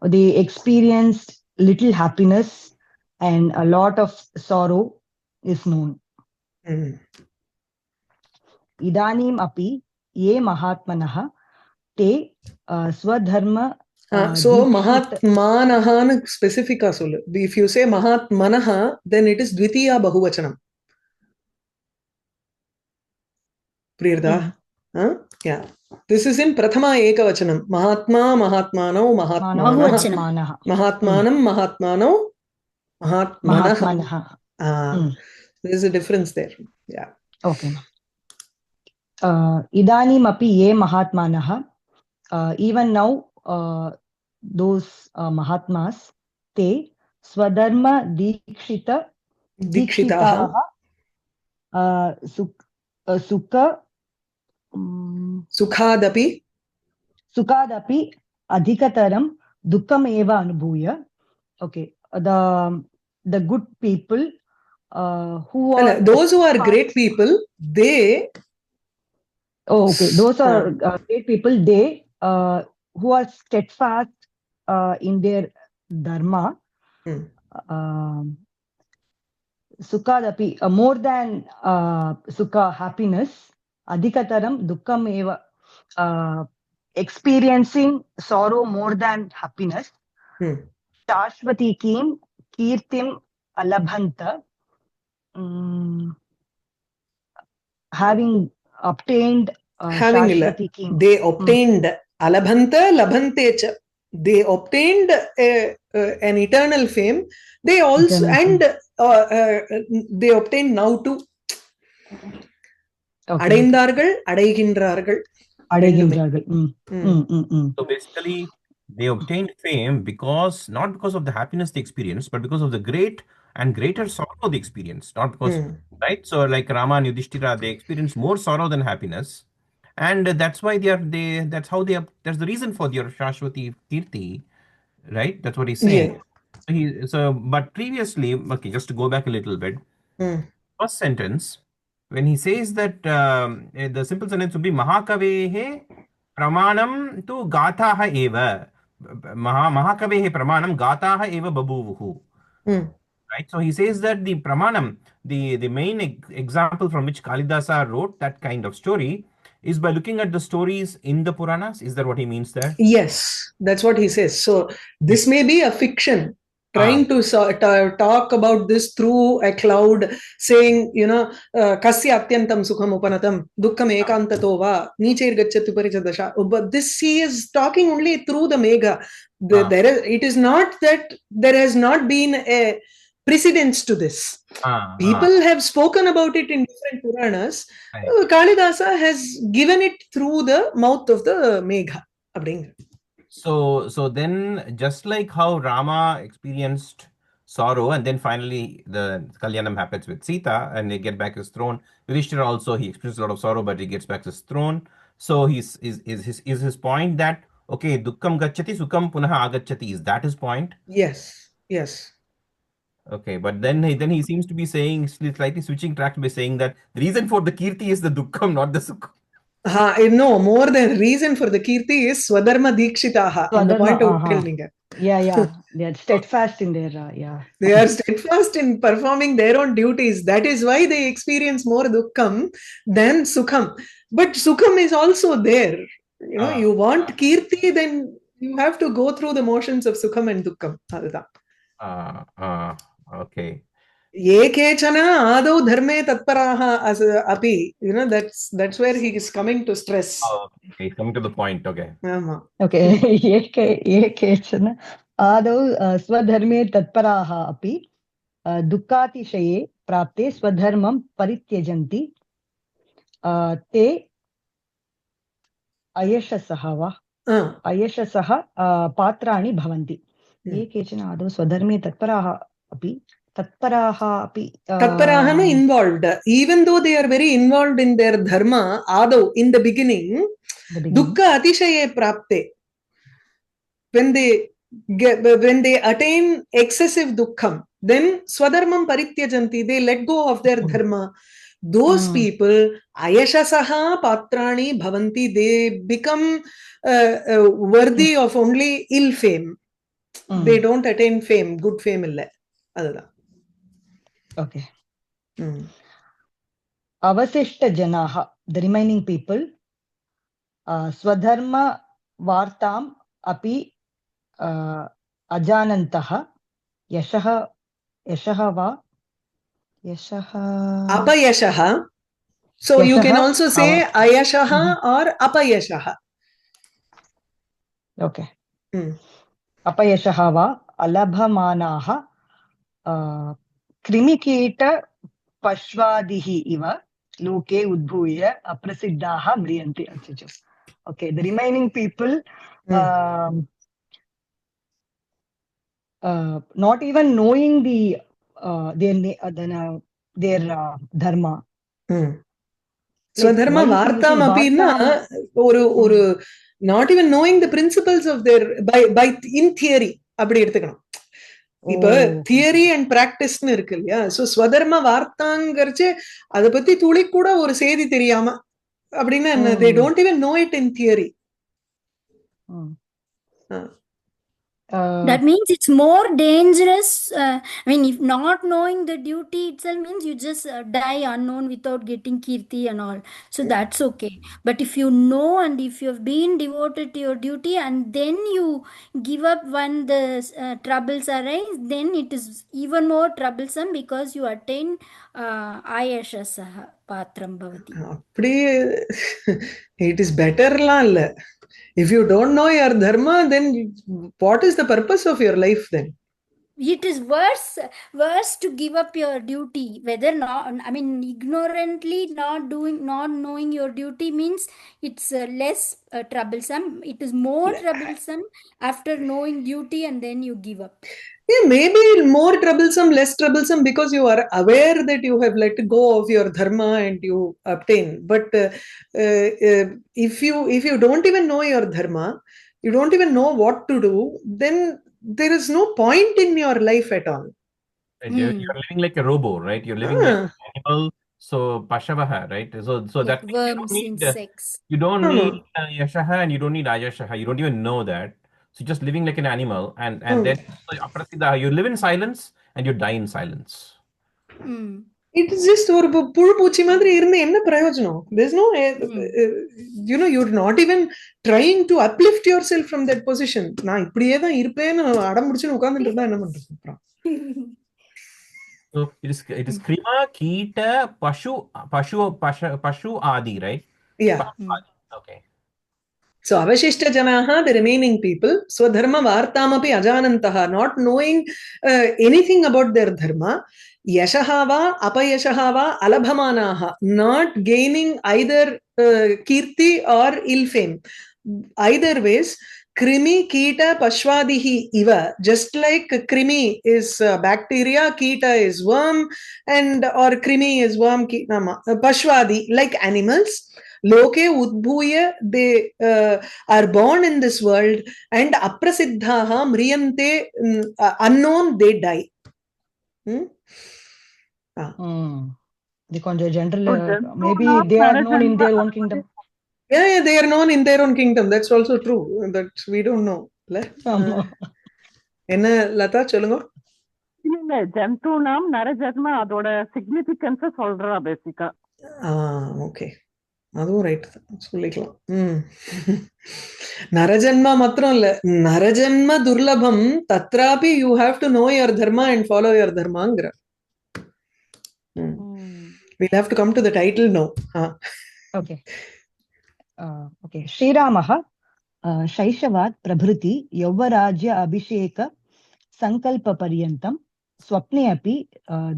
they experienced little happiness and a lot of sorrow is known. Idanim api ye mahatmanah te swadharma. So Mahatmanaha specific asulu. If you say Mahatmanaha, then it is Dvitiya Bahuvachanam. Priyarda? Yeah. This is in Prathama Ekavachanam. Mahatma, Mahatmanau, Mahatmanah. Mahatmanam, Mahatmanau, Mahatmanaha. There is a difference there. Yeah. Okay. Idanim api ye Mahatmanah. Even now, those Mahatmas, te Swadharma Dikshitaha Sukha Sukhadapi Adhikataram Dukkam eva Anubhuya. Okay. The good people who are those who are great people, they those are great people, they who are steadfast in their dharma, Sukhadapi, more than Sukha, happiness, Adhikataram Dukkam eva, experiencing sorrow more than happiness, Shashvati Kim Kirtim Alabhanta, having obtained Shashvati Kim. They obtained Alabhanta Labhantecha. They obtained an eternal fame. They also they obtained now too. Adaindargal, adaigindrargal. So basically, they obtained fame not because of the happiness they experienced, but because of the great and greater sorrow they experienced. Not because, right? So like Rama and Yudhishthira, they experienced more sorrow than happiness. And that's why that's the reason for their Shashwati Kirti, right? That's what he's saying. Yeah. But previously, okay, just to go back a little bit, first sentence, when he says that the simple sentence would be Mahakavehe Pramanam tu Gataha eva. Mahakavehe Pramanam Gataha eva babuvuhu. Right? So he says that the Pramanam, the main example from which Kalidasa wrote that kind of story is by looking at the stories in the Puranas. Is that what he means there? Yes, that's what he says. So this may be a fiction, trying to talk about this through a cloud, saying, Kasya Atyantam Sukham Upanatam, Dukkam Ekantato va, Nichair Gacchati Parichadasha. But this he is talking only through the Megha. It is not that there has not been a precedence to this. People have spoken about it in different Puranas. Kalidasa has given it through the mouth of the Megha. So then, just like how Rama experienced sorrow, and then finally the Kalyanam happens with Sita, and they get back his throne. Yudhishthira also, he experienced a lot of sorrow, but he gets back his throne. So is his point that, okay, dukkam gacchati, sukham punaha agacchati? Is that his point? Yes. Okay, but then he seems to be saying, slightly switching tracks by saying that the reason for the kirti is the dukkam, not the sukham. No, more than reason for the kirti is swadharma dikshitaha. On the point of telling. Yeah. They are steadfast in their, They are steadfast in performing their own duties. That is why they experience more dukkham than sukham. But sukham is also there. You want kirti, then you have to go through the motions of sukham and dukkham. Okay. Ye kechana adau dharme tatparaha api. That's where he is coming to stress. He's coming to the point. Okay. Okay. Ye kechana adau swadharme tatparaha api dukkhatishaye prapte swadharmam parityajanti te ayashasaha va ayashasaha patrani bhavanti. Ye kechana adau swadharme tatparaha api Tatparaha involved. Even though they are very involved in their dharma, adau, in the beginning, dukkha atishaye prapte. When they attain excessive dukkham, then swadharmam parityajanti, they let go of their dharma. Those people, ayashasaha patrani bhavanti, they become worthy of only ill fame. They don't attain fame, good fame illa. Okay. Avasishta janaha, the remaining people, swadharma vartam api ajanantaha yashaha va apayashaha. So you can also say ayashaha or apayashaha. Okay. Apayashaha va alabhamanaha krimikita pashvadihi iva loke udbhuya aprasiddhaha mriyanti. Okay, the remaining people not even knowing their dharma. Swadharma vartam apina or not even knowing the principles of their by in theory. அப்படி எடுத்துக்கணும். இப்ப theory and பிராக்டிஸ்னு இருக்கு இல்லையா? So ஸ்வதர்ம வார்த்தாங்கறச்சு அத பத்தி துளி கூட ஒரு செய்தி தெரியாம அப்படின்னா என்ன? They don't even know it in theory. That means it's more dangerous. If not knowing the duty itself means you just die unknown without getting kirti and all. So that's okay. But if you know and if you have been devoted to your duty and then you give up when the troubles arise, then it is even more troublesome because you attain ayashasaha patram bhavati. It is better la. If you don't know your dharma, then what is the purpose of your life then? It is worse to give up your duty. Whether ignorantly not knowing your duty means it's less troublesome. It is more troublesome after knowing duty and then you give up. Yeah, maybe more troublesome, less troublesome because you are aware that you have let go of your dharma and you obtain. But if you don't even know your dharma, you don't even know what to do, then there is no point in your life at all. You're living like a robo, right? You're living like an animal. So pashavaha, right? So that worms, insects. You don't need yashaha and you don't need ayashaha. You don't even know that. So just living like an animal and then aprasiddha, you live in silence and you die in silence. It is just ஒரு புழு பூச்சி மாதிரி இருந்து என்ன பிரயோஜனம்? There's no you're not even trying to uplift yourself from that position. நான் இப்படியே தான் இருப்பேன்னு அடம் பிடிச்சு உட்கார்ந்துட்டு இருந்தா என்ன பண்றது? So it is krima, kita, pashu adi, right? Yeah. Okay. So avashishta janaha, the remaining people, swadharma vartamapi ajanantaha, not knowing anything about their dharma, yashahava, apayashahava, alabhamanaha, not gaining either kirti or ill fame. Either ways, krimi, kita, pashvadihi iva, just like krimi is bacteria, kita is worm, or krimi is worm, pashvadi, like animals. Loke udbhuya, they are born in this world, and aprasiddhaha mriyante, unknown, they die. The general, maybe they are known in their own kingdom. Yeah, they are known in their own kingdom. That's also true. But we don't know. என்ன லதா சொல்லுங்க. இல்ல ஜந்துனாம் நரஜன்ம அதோட significance சொல்றா பேசிக்கா. Okay, அதுவும் right சொல்லிக்கலாம். நரஜன்மா மாத்திரம் இல்ல, நரஜன்ம துர்லபம் தத்ராபி you have to know your dharma and follow your தர்மாங்கிற. We'll have to come to the title now. Okay. Okay. Sriramaha शैशवात् प्रभृति यौवराज्य अभिषेक संकल्प पर्यन्तं स्वप्ने अपि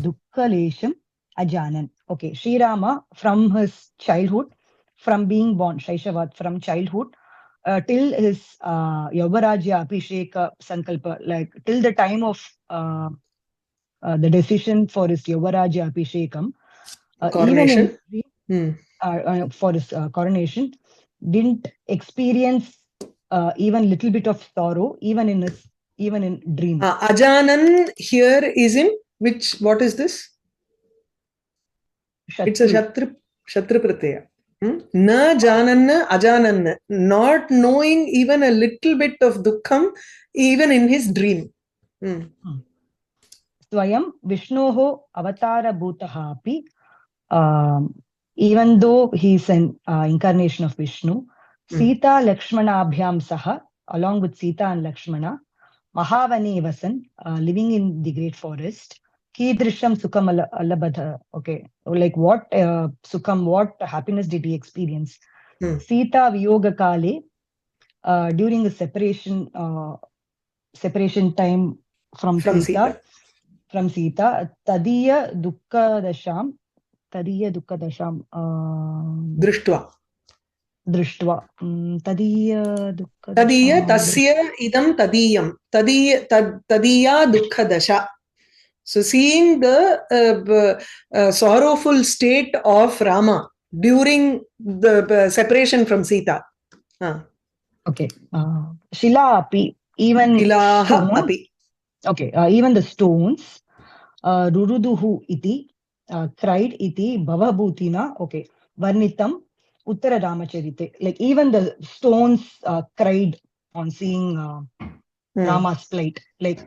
दुःखलेशम् अजानन्. Okay, Srirama from his childhood, from being born, Shaishavat, from childhood till his Yauvarajya Abhisheka Sankalpa, like till the time of the decision for his Yauvarajya Abhishekam, Coronation. Even in, for his coronation, didn't experience even little bit of sorrow, even in dreams. Ajanan here is in which? What is this? Shatru. It's a Shatru Pratyaya. Na jananna ajananna, not knowing even a little bit of dukkham, even in his dream. Swayam Vishnoho avatara bhutaha api, even though he is an incarnation of Vishnu, Sita Lakshmana Abhyam Saha, along with Sita and Lakshmana, Mahavani Vasan, living in the great forest, Kidrisham Sukham Alabadha. Okay, like what Sukham, what happiness did he experience? Sita Viyoga Kale, during the separation time from Sita, Tadiya Dukkha Dasham, Drishtva. Tadiya tasya idam tadiyam. Tadiya dukkha dasha. So seeing the sorrowful state of Rama during the separation from Sita. Okay. Shila api, even Shilaha api. Okay, even the stones, Ruruduhu iti, cried iti, Bhavabhutina, okay, Varnitam, Uttara Ramacharite. Like even the stones cried on seeing Rama's plight, like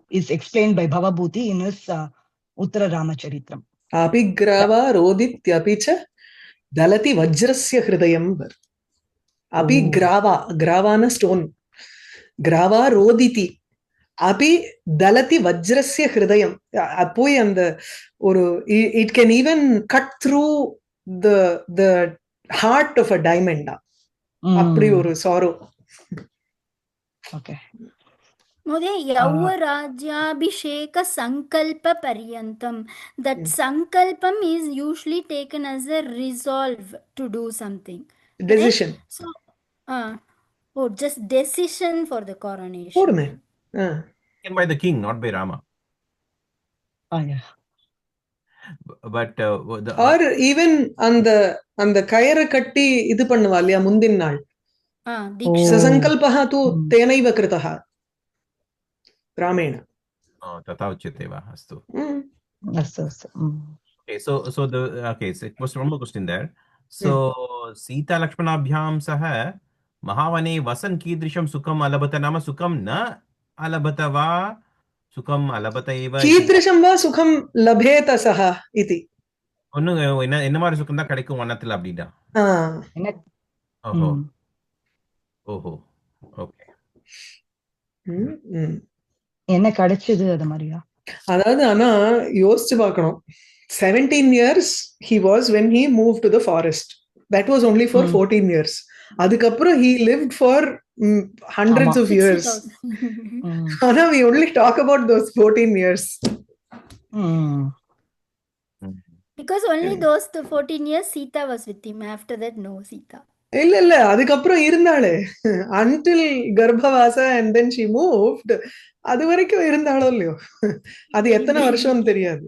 is explained by Bhavabhuti in his Uttara Ramacharitam. Apigrava rodityapicha dalati vajrasya hridayam. Apigrava, gravana stone. Grava roditi. Api dalati vajrasya hridayam. Apoi and it can even cut through the heart of a diamond. Apdi oru sorrow. Okay. Mode Yauvarajyabhisheka Sankalpa Paryantam. That Sankalpam is usually taken as a resolve to do something. Decision. So, just decision for the coronation. Taken by the king, not by Rama. Yeah. But or even அந்த கயரை கட்டி இது பண்ணுவா இல்லையா முந்தின நாள். சசங்கல்பஹ தூ தேனைவ கிருதஹ ராமேண. तथा उच्यते वा? अस्तु. अस्तु. Okay, so it was one more question there. So Sita Lakshmanabhyam saha Mahavane Vasan Kidrisham Sukham Alabata nama Sukham na Alabata va Sukham Alabata eva. Kidrisham va Sukham labheta saha iti. ஒன்னு என்ன மாதிரி சுகம் தான் கிடைக்கும் வண்ணத்துல அப்படின்னா. ஓஹோ okay. என்ன கிடைச்சது அது மாதிரியா? அதாவது ஆனா யோசிச்சு பார்க்கணும். 17 years he was when he moved to the forest. That was only for 14 years. அதுக்கப்புறம் he lived for hundreds of years. ஆனா we only talk about those 14 years. Because only those 14 years Sita was with him. After that, no Sita. இல்ல அதுக்கப்புறம் இருந்தாளே until கர்ப்பவாசா and then she moved. அது வரைக்கும் இருந்தாளோ இல்லையோ, அது எத்தனை வருஷம் தெரியாது.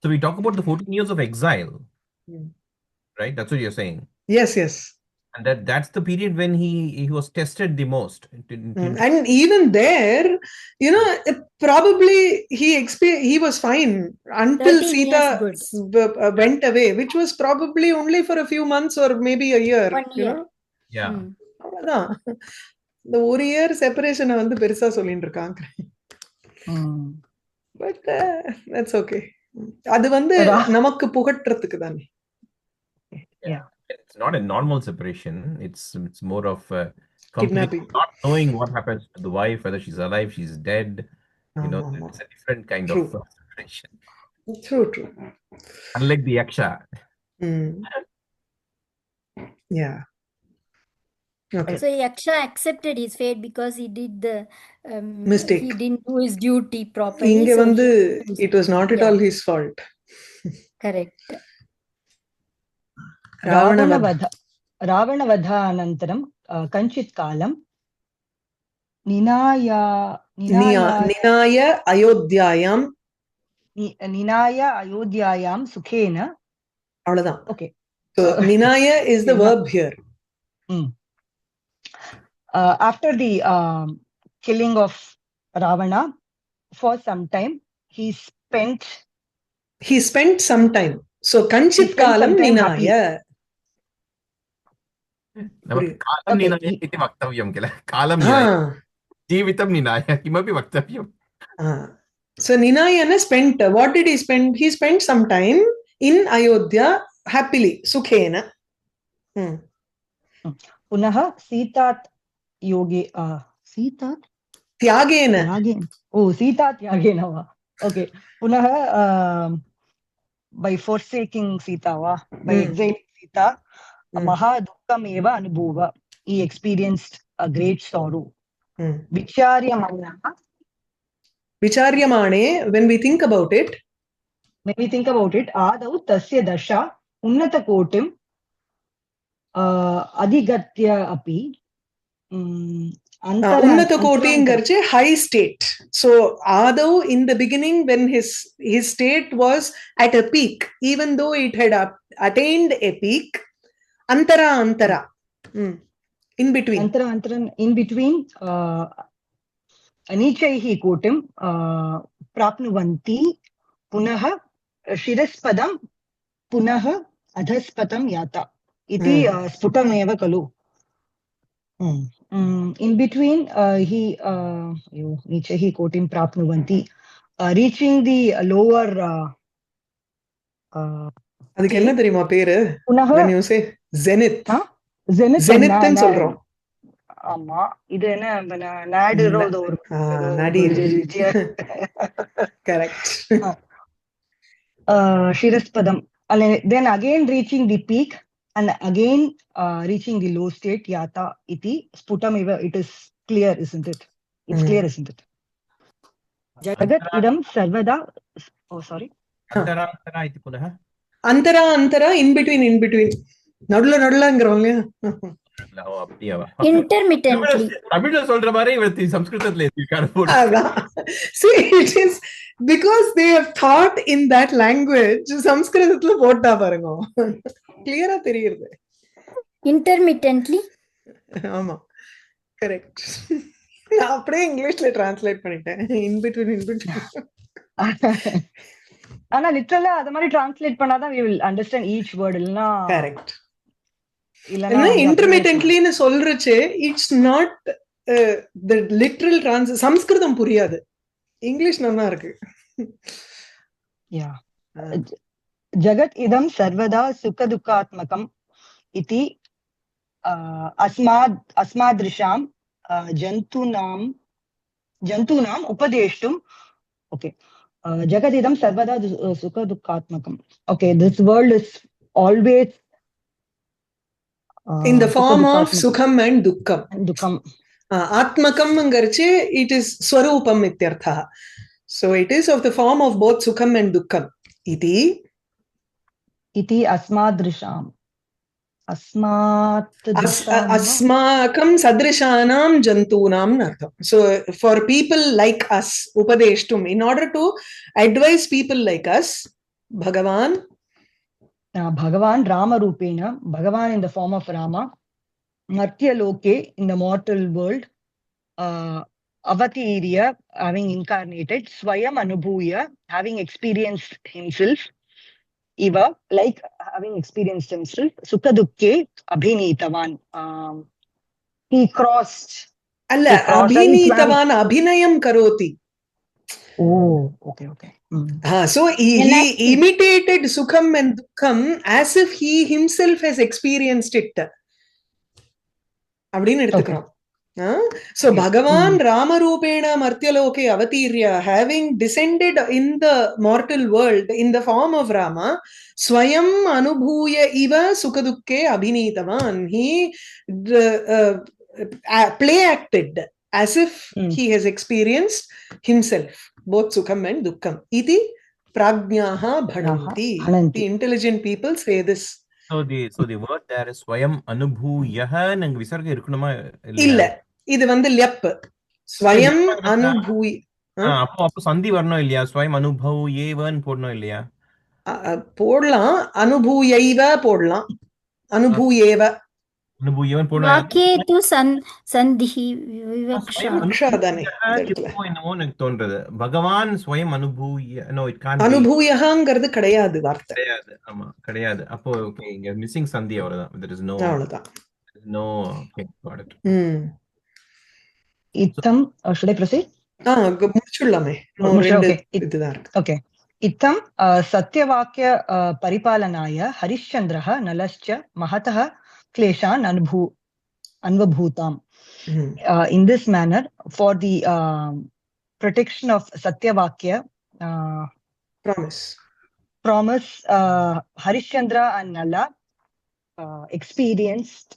So we talk about the 14 years of exile, right? That's what you're saying. Yes. And that's the period when he was tested the most. And even there, you know, probably he was fine until 13 years Sita went away, which was probably only for a few months or maybe a year. 1 You year. know? Yeah. அவ்வளவுதான். இந்த ஒரு year செப்பரேஷனை வந்து பெருசா சொல்லிட்டு இருக்காங்க. But that's okay. அது வந்து நமக்கு புகட்டுறதுக்கு தானே. Yeah. It's not a normal separation. It's more of kidnapping, not knowing what happens to the wife, whether she's alive, she's dead. You know, it's a different kind of separation. True. Unlike the yaksha. Yeah. Okay. So Yaksha accepted his fate because he did the mistake. He didn't do his duty properly. Inge vandu it was not at all his fault. Correct. रावणवध अनन्तरं कञ्चित् कालं निनाय अयोध्यायां सुखेन. அவ்வளவுதான். Okay. So ninaya is the verb here. After the killing of Ravana, for some time he spent some time. So kanchit kalam ninaya. कालं निनाय इति वक्तव्यं किल. कालं निनाय जीवितं निनाय किमपि वक्तव्यं. So ninayana spent, what did he spend? He spent some time in Ayodhya happily, sukhena. पुनः सीतात् योगे सीतात् त्यागेन. सीता त्यागेन वा. Okay. पुनः by forsaking Sita वा, by exiling Sita, महादुःखमेव अनुभूव. He experienced a great sorrow. Vicharyamane, when we think about it, आदौ तस्य दशा उन्नतकोटिं अधिगत्य अपि Unnatakotingarche high state. So Adau in the beginning, when his state was at a peak, even though it had attained a peak, antara in between अनीचैहि कोटिं प्राप्नुवन्ति पुनः शिरस्पदं पुनः अधस्पदं याता इति स्फुटमेव खलु. In between he नीचैहि कोटिं प्राप्नुवन्ति, reaching the lower அதுக்கு என்ன தெரியுமா பேரு? when you say zenith ன்னு சொல்றோம். ஆமா, இது என்ன நாடிர் correct. Shiraspadam, then again reaching the peak and again reaching the low state, yata iti sputam eva. It is clear, isn't it? It's clear, isn't it? Jagat idam sarvada. Oh, sorry. Antara iti punah. Antara in between நடுலங்கிறவங்க intermittently. தமிழ்ல சொல்ற மாதிரி இவத்தி சம்ஸ்கிருதத்துல இருக்காரு. See, it is because they have thought in that language. சம்ஸ்கிருதத்துல போட்டா பாருங்க, கிளியரா தெரியுது. Intermittently. ஆமா, கரெக்ட். நான் அப்படியே இங்கிலீஷ்ல டிரான்ஸ்லேட் பண்ணிட்டேன். in between. ஆனா லிட்டரலா அத மாதிரி டிரான்ஸ்லேட் பண்ணாதான் we will understand each word. இல்லனா கரெக்ட். இல்லனா intermittentlyன்னு சொல்றச்சே இட்ஸ் நாட் the literal சம்ஸ்கிருதம் புரியாது, இங்கிலீஷ் நல்லா இருக்கு. யா ஜகத் இதம் சர்வதா சுக துக்காத்மகம் இதி अस्मादृशां जन्तूनां उपदेष्टुं. Okay. Jagadidam sarvada sukha dukkhatmakam. Okay, this world is always in the form of sukham and dukkam. Atmakam ngarche, it is swarupam ityartha. So it is of the form of both sukham and dukkam. Iti asmadrisham. Asmakam sadrishanam jantunam nartham. So for people like us, upadeshtum, in order to advise people like us, Bhagavan Rama Rupena, Bhagavan in the form of Rama, Martya Loke, in the mortal world, Avatirya, having incarnated, Swayam Anubhuya, having experienced himself, Iva, like having experienced himself, Sukadukke Abhinitavan. He crossed. Alla, abhinitavan abhinayam karoti. Oh, okay. So he imitated Sukham and Dukkham as if he himself has experienced it. அப்படின்னு எடுத்துக்கிறோம். So Bhagavan Ramarupena Martyaloke Avatirya, having descended in the mortal world in the form of Rama, Swayam Anubhuya Iva Sukadukke Abhinitavan. He play acted as if he has experienced himself, both Sukham and Dukkham. Iti Prajnaha Bhadanti. The intelligent people say this. So the word there is Swayam Anubhuyaha nang visarga irukkunuma illa இது வந்து லியப் ஸ்வயம் அனுபூய் அப்போ சந்தி வரணும் இல்லையா ஸ்வயம் அனுபவ்யேவன் போடணும் இல்லையா போடலாம் அனுபூயைவ போடலாம் அனுபூயேவ அனுபூயேவன் போடலாம் வாக்கியே து சந்திஹி விவக்ஷா தானே என்னமோ எனக்கு தோன்றது பகவான் ஸ்வயம் அனுபூய நோ இட் கான்ட் அனுபூயஹங்கிறது கிடையாது வார்த்தை கிடையாது ஆமா கிடையாது அப்போ ஓகே இங்க மிஸ்ஸிங் சந்தி அவ்வளவுதான் there is no அவ்வளவுதான் no okay got it இத்தம் should I proceed முடிச்சுடலாமே இதுதான் இருக்கு okay इत्थं सत्यवाक्य परिपालनाय हरिश्चन्द्रः नलश्च महतः क्लेशान् अन्वभूताम्. In this manner, for the protection of Satyavakya promise, Harishchandra and Nala experienced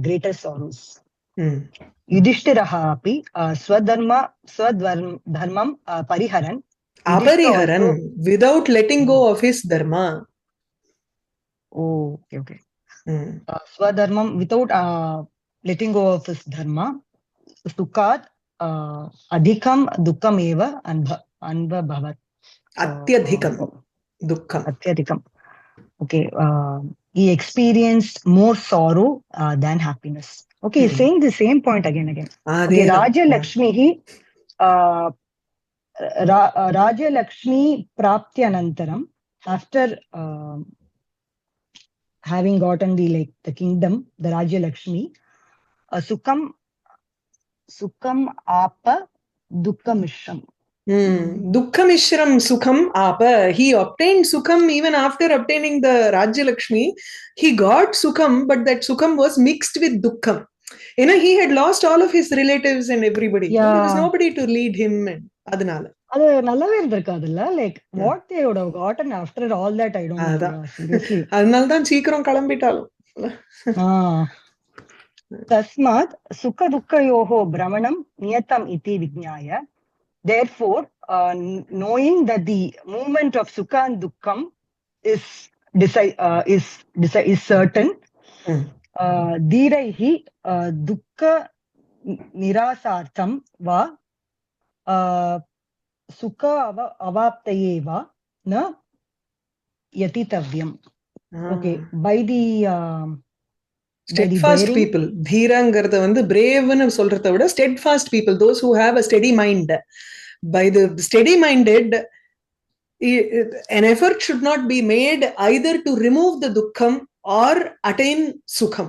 greater sorrows. Yudhishthiraha api swadharmam pariharan. Apariharan, without letting go of his dharma. Oh, okay. Swadharmam, without letting go of his dharma. Sukhat adhikam dukkam eva anvabhavat. Atyadhikam dukkam. Atyadhikam. Okay. He experienced more sorrow than happiness. Okay, he's saying the same point again. Okay, Raja Lakshmi Rajalakshmi Prapti Anantaram, after having gotten the kingdom, the Rajalakshmi, Sukham Apa Dukkhamishram. Dukkhamishram Sukham Apa. He obtained Sukham even after obtaining the Rajalakshmi. He got Sukham, but that Sukham was mixed with Dukkham. He had lost all of his relatives and everybody. Yeah. There was nobody to lead him. அதனால அது நல்லாவே இருந்திருக்காதுல்ல like what they would have gotten after all that I don't know seriously அதனால தான் சீக்கிரம் கிளம்பிட்டாலும் தஸ்மாத் சுக துக்கயோஹ பிரமணம் நியதம் இதி விஜ்ஞாய therefore knowing that the movement of sukha and dukkam is certain dhiraihi dukkha nirasartham va sukha avaptayeva na yatitavyam. Okay, by the steadfast people, dheerangartha vandu brave nu solradha vida steadfast people, those who have a steady mind. By the steady minded, an effort should not be made either to remove the dukkham or attain sukham.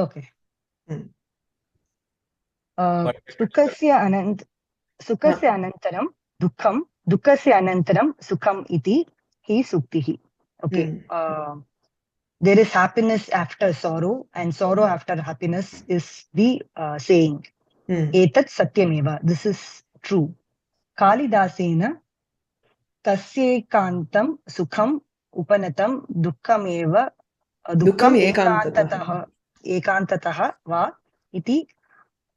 Okay. Sukasya anantaram dukkam, dukkasya anantaram sukham iti hi suktihi. Okay. There is happiness after sorrow and sorrow after happiness is the saying. Etat satyameva. This is true. Kalidasena tasyekantam sukham upanatam dukkhameva dukkam ekantataha va iti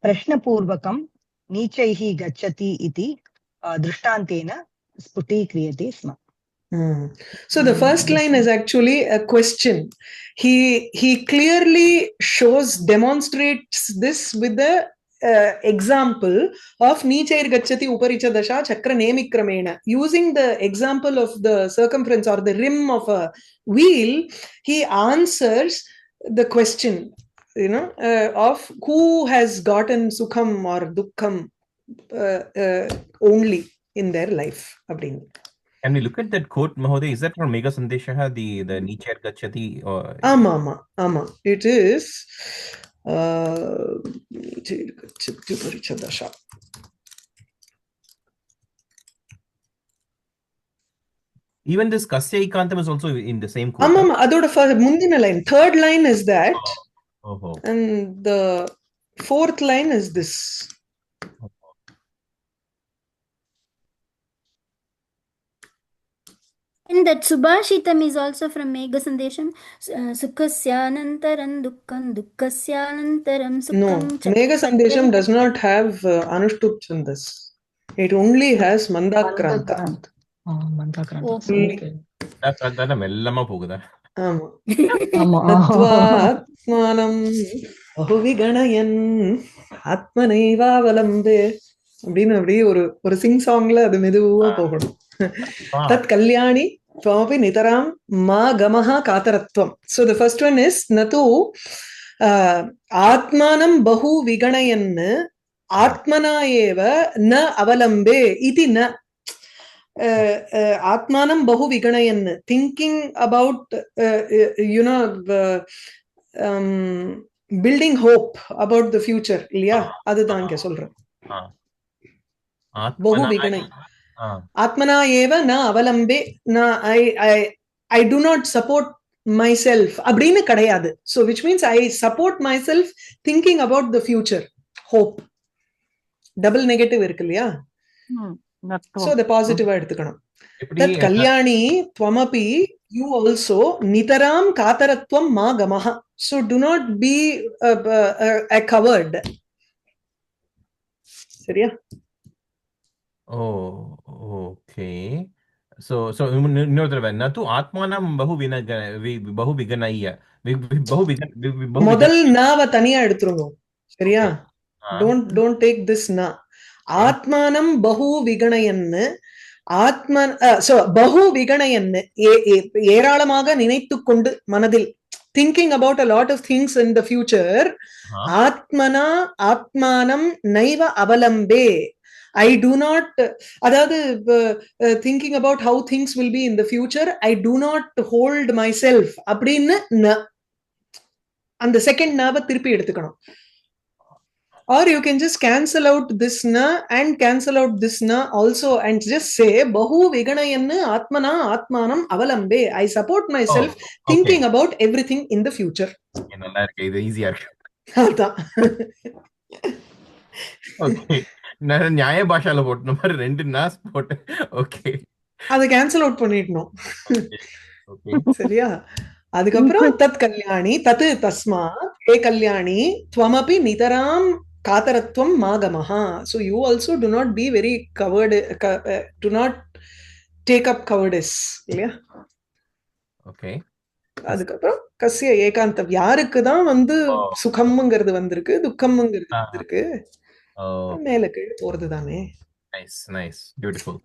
prashnapurvakam nichaihi gacchati iti drishtantena spuटीक्रियते स्म. So the first line is actually a question. He clearly demonstrates this with the example of nichair gacchati uparicha dasha chakra nemikramena. Using the example of the circumference or the rim of a wheel, he answers the question. of who has gotten sukham or dukkham only in their life. Can we look at that quote, Mahoday? Is that from Megha Sandeshaha, the Nichar Gachati? Or Ama. It is even this Kasya Ikantam is also in the same quote. Adoda mundina line. Third line is that. Oh. And the fourth line is this. And that Subhashitam is also from Megha Sandesham. Sukhasyanantaram dukkam, dukkasyanantaram sukham. No, Megha Sandesham does not have Anushtup Chandas. It only has Mandakranta. Mandakranta. Mandakranta mellama pogudha. Natva Atmanam Bahuviganayan Atmanaiva Valambe. அப்படி ஒரு சிங் சாங்ல அது மெதுவா போகணும். தத் கல்யாணி त्वमपि नितरां मा गमः कातरत्वम्. So the first one is natu आत्मानं बहु विगणयन् आत्मना एव न अवलम्बे इति न. आत्मानं बहु विगणयन्, thinking about building hope about the future இல்லையா, அதுதான் இங்க சொல்றேன். बहु विगणय आत्मना एव न अवलम्बे न I do not support myself அப்படின்னு கிடையாது. So which means I support myself thinking about the future, hope. Double negative இருக்கு இல்லையா, so the positive எடுத்துக்கணும். தத் Kalyani त्वमपि, you also nitaram kataratvam ma gamaha. So do not be a coward. சரியா? Oh, okay. So another way. Natu atmanam bahu viganaya. முதல் நாவ தனியா எடுத்துருங்க. சரியா? Don't take this na. ஆத்மானம் Phagu விகணயன்னு, ஆத்மன் so Phagu விகணயன்னு, ஏராளமாக நினைத்துக் கொண்டு மனதில், thinking about a lot of things in the future. ஆத்மனா ஆத்மானம் நைவ அவலம்பே. I do not, அதாவது thinking about how things will be in the future, I do not hold myself அப்படின்னு அந்த செகண்ட் நாவ திருப்பி எடுத்துக்கணும். Or you can just cancel out this na and cancel out this na also and just say bahu viganayannu atmana atmanam avalambe. I support myself thinking about everything in the future. நல்லா இருக்கு, இது ஈஸியா இருக்கு. அதான். Okay, நான் நியாய பாஷால போட்ட மாதிரி ரெண்டு நாஸ் போட்டு ஓகே, அதை கேன்சல் அவுட் பண்ணிடணும். சரியா? அதுக்கப்புறம் தத் கல்யாணி, தத் தஸ்மாத் ஹே கல்யாணி त्वमपि नितरां कातरत्वं मा गमः. So you also do not be very coward, do not take up cowardice இல்லையா? ஓகே. அதுக்கப்புறம் கஸ்ய ஏகாந்தம், யாருக்கு தான் சுகம்ங்கிறது வந்திருக்கு, துக்கம்ங்கிறது வந்திருக்கு, மேல கீழே போறது தானே. Nice, beautiful.